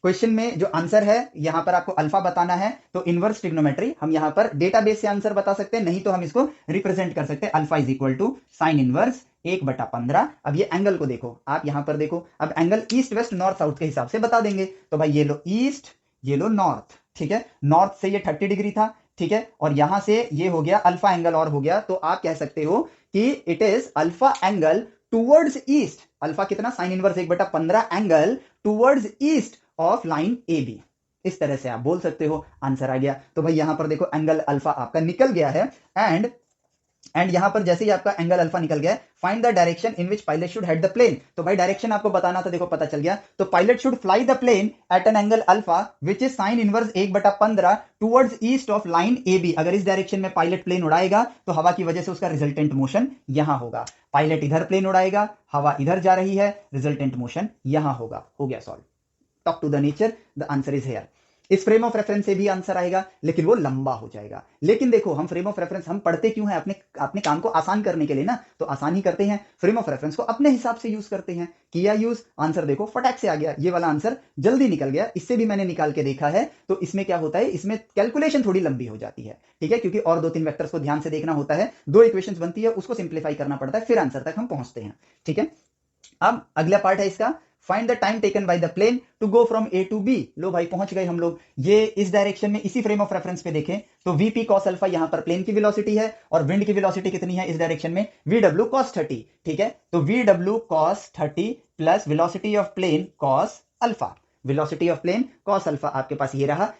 क्वेश्चन में जो आंसर है, यहां पर आपको अल्फा बताना है, तो इनवर्स ट्रिग्नोमेट्री हम यहां पर डेटाबेस से आंसर बता सकते हैं, नहीं तो हम इसको रिप्रेजेंट कर सकते हैं, alpha is equal to sine inverse 1/15। अब ये एंगल को देखो, आप यहां पर देखो, अब angle east west north south के हिसाब से बता देंगे, तो भाई ये लो ईस्ट, ये लो नॉर्थ, ठीक है, नॉर्थ से ये 30 डिग्री था, ठीक है, और यहां से ये हो गया अल्फा एंगल और हो गया, तो आप कह सकते हो कि it is alpha angle towards east. Alpha कितना, sine inverse 1/15 angle towards east of line A B, इस तरह से आप बोल सकते हो, आंसर आ गया। तो भाई यहां पर देखो एंगल अल्फा आपका निकल गया है, एंड यहां पर जैसे ही आपका एंगल अल्फा निकल गया, find the direction in which pilot should head the plane. तो भाई डायरेक्शन आपको बताना था, देखो पता चल गया, तो pilot should fly the plane at an angle alpha which is sine inverse 1/15 towards east of line A B. अगर इस डायरेक्शन में पायलट प्लेन उड़ाएगा तो हवा की वजह से उसका रिजल्टेंट मोशन यहां होगा, पायलट इधर प्लेन उड़ाएगा, हवा इधर जा रही है, रिजल्टेंट मोशन यहां होगा। हो गया solve. Talk to the nature, the answer is here. इस फ्रेम ऑफ रेफरेंस से भी आंसर आएगा, लेकिन वो लंबा हो जाएगा। लेकिन देखो हम फ्रेम ऑफ रेफरेंस हम पढ़ते क्यों हैं, अपने काम को आसान करने के लिए ना, तो आसान ही करते हैं, फ्रेम ऑफ रेफरेंस को अपने हिसाब से यूज करते हैं। किया यूज, आंसर देखो फटाक से आ गया, ये वाला आंसर जल्दी निकल गया। इससे भी मैंने निकाल के देखा है, तो इसमें क्या होता है, इसमें कैलकुलेशन थोड़ी लंबी हो जाती है, ठीक है, क्योंकि और 2-3 वेक्टर्स को ध्यान से देखना होता है, 2 इक्वेशंस बनती है, उसको सिंप्लीफाई करना पड़ता है, फिर आंसर तक हम पहुंचते हैं, ठीक है। अब अगला पार्ट है इसका, find the time taken by the plane to go from A to B. लो भाई पहुंच गए हम लोग, ये इस डायरेक्शन में, इसी फ्रेम ऑफ रेफरेंस पे देखें तो वीपी कॉस अल्फा यहां पर प्लेन की वेलोसिटी है, और विंड की वेलोसिटी कितनी है इस डायरेक्शन में, वी डब्ल्यू कॉस 30, ठीक है, तो V W cos 30 plus velocity of plane cos alpha, velocity of plane cos alpha आपके पास ये रहा।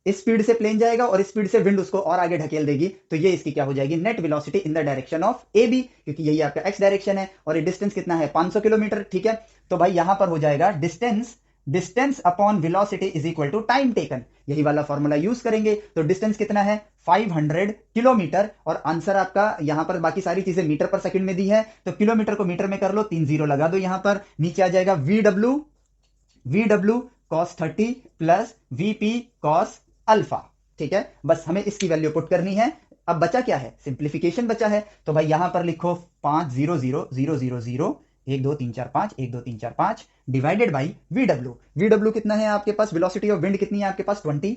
इस स्पीड से प्लेन जाएगा और इस स्पीड से विंड उसको और आगे ढकेल देगी, तो ये इसकी क्या हो जाएगी, net velocity in the direction of A B, क्योंकि यही आपका एक्स डायरेक्शन है, और ये डिस्टेंस कितना है 500 किलोमीटर, ठीक है। तो भाई यहां पर हो जाएगा distance upon velocity is equal to time taken, यही वाला फॉर्मूला यूज करेंगे। तो डिस्टेंस कितना है 500 किलोमीटर, और आंसर आपका यहां पर बाकी सारी चीजें मीटर पर सेकंड में दी है, तो किलोमीटर को मीटर में कर लो, 3 0 लगा दो यहां पर, नीचे आ जाएगा we W cos 30 plus VP cos alpha, ठीक है, बस हमें इसकी वैल्यू पुट करनी है। अब बचा क्या है, सिंप्लीफिकेशन बचा है, तो भाई यहां पर लिखो 5 0 0 0 0 0 1 2 3 4 5 1 2 3 4 5 डिवाइडेड बाई वी डब्ल्यू कितना है आपके पास, वेलोसिटी ऑफ विंड कितनी है आपके पास 20,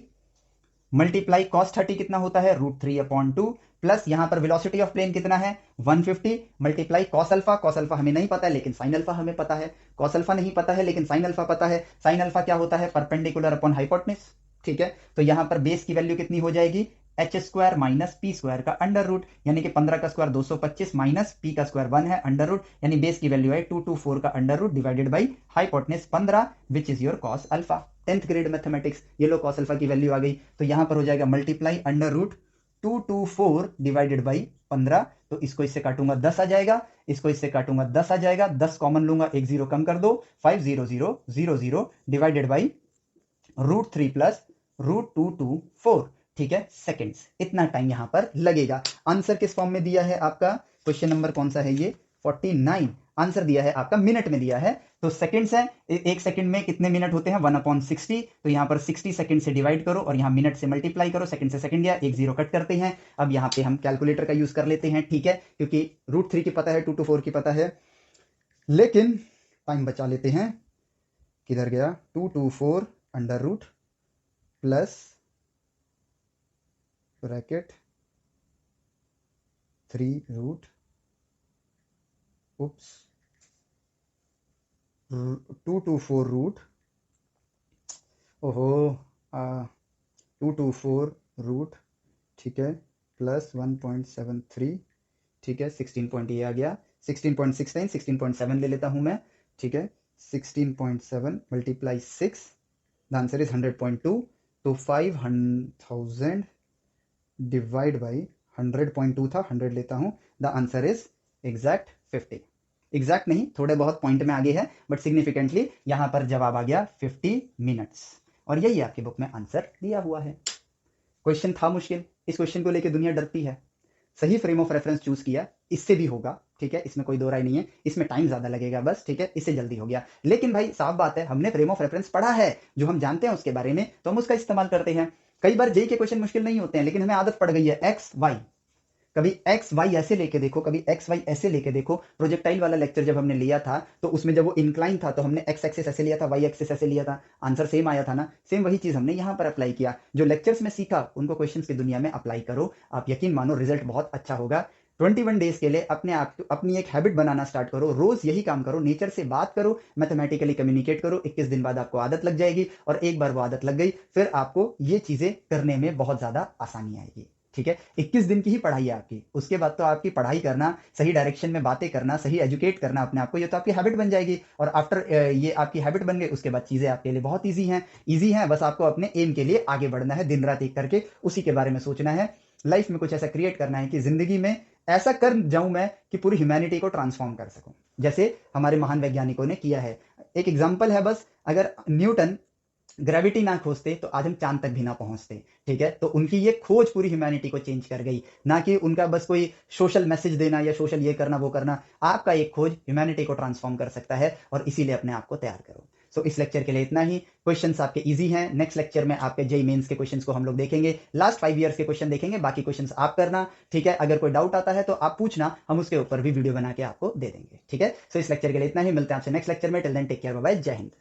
मल्टीप्लाई कॉस 30 कितना होता है √3/2, प्लस यहां पर वेलोसिटी ऑफ प्लेन कितना है 150, मल्टीप्लाई कॉस अल्फा हमें नहीं पता है लेकिन साइन अल्फा हमें पता है, कॉस अल्फा नहीं पता है लेकिन साइन अल्फा पता है। साइन अल्फा क्या होता है, परपेंडिकुलर अपॉन हाइपोटेन्यूज, ठीक है, तो यहां पर बेस की वैल्यू कितनी हो जाएगी H square minus P square का अंडर रूट, यानी कि 15 का स्क्वायर 225 माइनस पी का स्क्वायर 1 है अंडर रूट, यानी बेस की वैल्यू है 224 का under root divided by hypotenuse 15 which is your cos alpha. 10th grade mathematics, ये लो कॉस अल्फा की वैल्यू आ गई, तो यहां पर हो जाएगा multiply under root 224 divided by 15, तो इसको इससे काटूंगा 10 आ जाएगा, इसको इससे काटूंगा 10 आ जाएगा, 10 कॉमन लूंगा, एक जीरो कम कर दो, 50000 डिवाइडेड बाई √3 प्लस √224, ठीक है, सेकेंड्स। इतना टाइम यहां पर लगेगा। आंसर किस फॉर्म में दिया है आपका, क्वेश्चन नंबर कौन सा है ये, 49। आंसर दिया है आपका मिनट में दिया है, तो सेकंड्स है, एक सेकंड में कितने मिनट होते हैं 1/60, तो यहां पर 60 सेकंड से डिवाइड करो और यहां मिनट से मल्टीप्लाई करो, सेकंड से सेकंड गया, एक जीरो कट करते हैं। अब यहां पे हम कैलकुलेटर का यूज कर लेते हैं, ठीक है, क्योंकि √3 की पता है, 224 की पता है, लेकिन टाइम बचा लेते हैं। किधर गया, 224 under root plus bracket 3 root, oops, 224 root, ओहो, 224 रूट, ठीक है, प्लस 1.73, ठीक है, 16 पॉइंट ये आ गया, 16.69, 16.7 ले लेता हूं मैं, ठीक है, 16.7 मल्टीप्लाई 6, द आंसर इज 100.2, तो 500,000 डिवाइड बाई 100.2 था, 100 लेता हूं, the answer is exact 50। Exact नहीं, थोड़े बहुत पॉइंट में आगे है, बट सिग्निफिकेंटली यहां पर जवाब आ गया 50 मिनट्स, और यही आपकी बुक में आंसर दिया हुआ है। क्वेश्चन था मुश्किल, इस क्वेश्चन को लेकर दुनिया डरती है, सही फ्रेम ऑफ रेफरेंस चूज किया, इससे भी होगा, ठीक है, इसमें कोई दो राय नहीं है, इसमें टाइम ज्यादा लगेगा बस, ठीक है, इससे जल्दी हो गया, लेकिन भाई साफ बात है, हमने फ्रेम ऑफ रेफरेंस पढ़ा है, जो हम जानते हैं उसके बारे में, तो हम उसका इस्तेमाल करते हैं। कई बार जेई के क्वेश्चन मुश्किल नहीं होते हैं, लेकिन हमें आदत पड़ गई है एक्स वाई, कभी एक्स वाई ऐसे लेके देखो, कभी एक्स वाई ऐसे लेके देखो। प्रोजेक्टाइल वाला लेक्चर जब हमने लिया था, तो उसमें जब वो इंक्लाइन था, तो हमने एक्स एक्सिस ऐसे लिया था, वाई एक्सिस ऐसे लिया था, आंसर सेम आया था ना, सेम वही चीज हमने यहां पर अप्लाई किया। जो लेक्चर्स में सीखा उनको क्वेश्चंस की दुनिया में अप्लाई करो, आप यकीन मानो रिजल्ट बहुत अच्छा होगा। 21 डेज के लिए अपने आप अपनी एक हैबिट बनाना स्टार्ट करो, रोज यही काम करो, नेचर से बात करो, मैथमेटिकली कम्युनिकेट करो, 21 दिन बाद आपको आदत लग जाएगी, और एक बार वो आदत लग गई, फिर आपको ये चीजें करने में बहुत ज्यादा आसानी आएगी, ठीक है। 21 दिन की ही पढ़ाई है आपकी, उसके बाद तो आपकी पढ़ाई करना, सही डायरेक्शन में बातें करना, सही एजुकेट करना अपने आप को, ये तो आपकी हैबिट बन जाएगी, और आफ्टर ये आपकी हैबिट बन गई, उसके बाद चीजें आपके लिए बहुत ईजी हैं, बस आपको अपने एम के लिए आगे बढ़ना है, दिन रात एक करके उसी के बारे में सोचना है। लाइफ में कुछ ऐसा क्रिएट करना है कि जिंदगी में ऐसा कर जाऊं मैं कि पूरी ह्यूमैनिटी को ट्रांसफॉर्म कर सकूं, जैसे हमारे महान वैज्ञानिकों ने किया है। एक एग्जाम्पल है बस, अगर न्यूटन ग्रेविटी ना खोजते तो आज हम चांद तक भी ना पहुंचते, ठीक है, तो उनकी ये खोज पूरी ह्यूमैनिटी को चेंज कर गई, ना कि उनका बस कोई सोशल मैसेज देना या सोशल ये करना वो करना, आपका एक खोज ह्यूमैनिटी को ट्रांसफॉर्म कर सकता है, और इसीलिए अपने आप को तैयार करो। सो इस लेक्चर के लिए इतना ही, क्वेश्चंस आपके इजी हैं, नेक्स्ट लेक्चर में आपके जेईई मेंस के क्वेश्चंस को हम लोग देखेंगे, लास्ट 5 इयर्स के क्वेश्चन देखेंगे, बाकी क्वेश्चंस आप करना, ठीक है, अगर कोई डाउट आता है तो आप पूछना, हम उसके ऊपर भी वीडियो बना के आपको दे देंगे, ठीक है। सो इस लेक्चर के लिए इतना ही, मिलते हैं आपसे नेक्स्ट लेक्चर में, till then take care, bye bye, जय हिंद।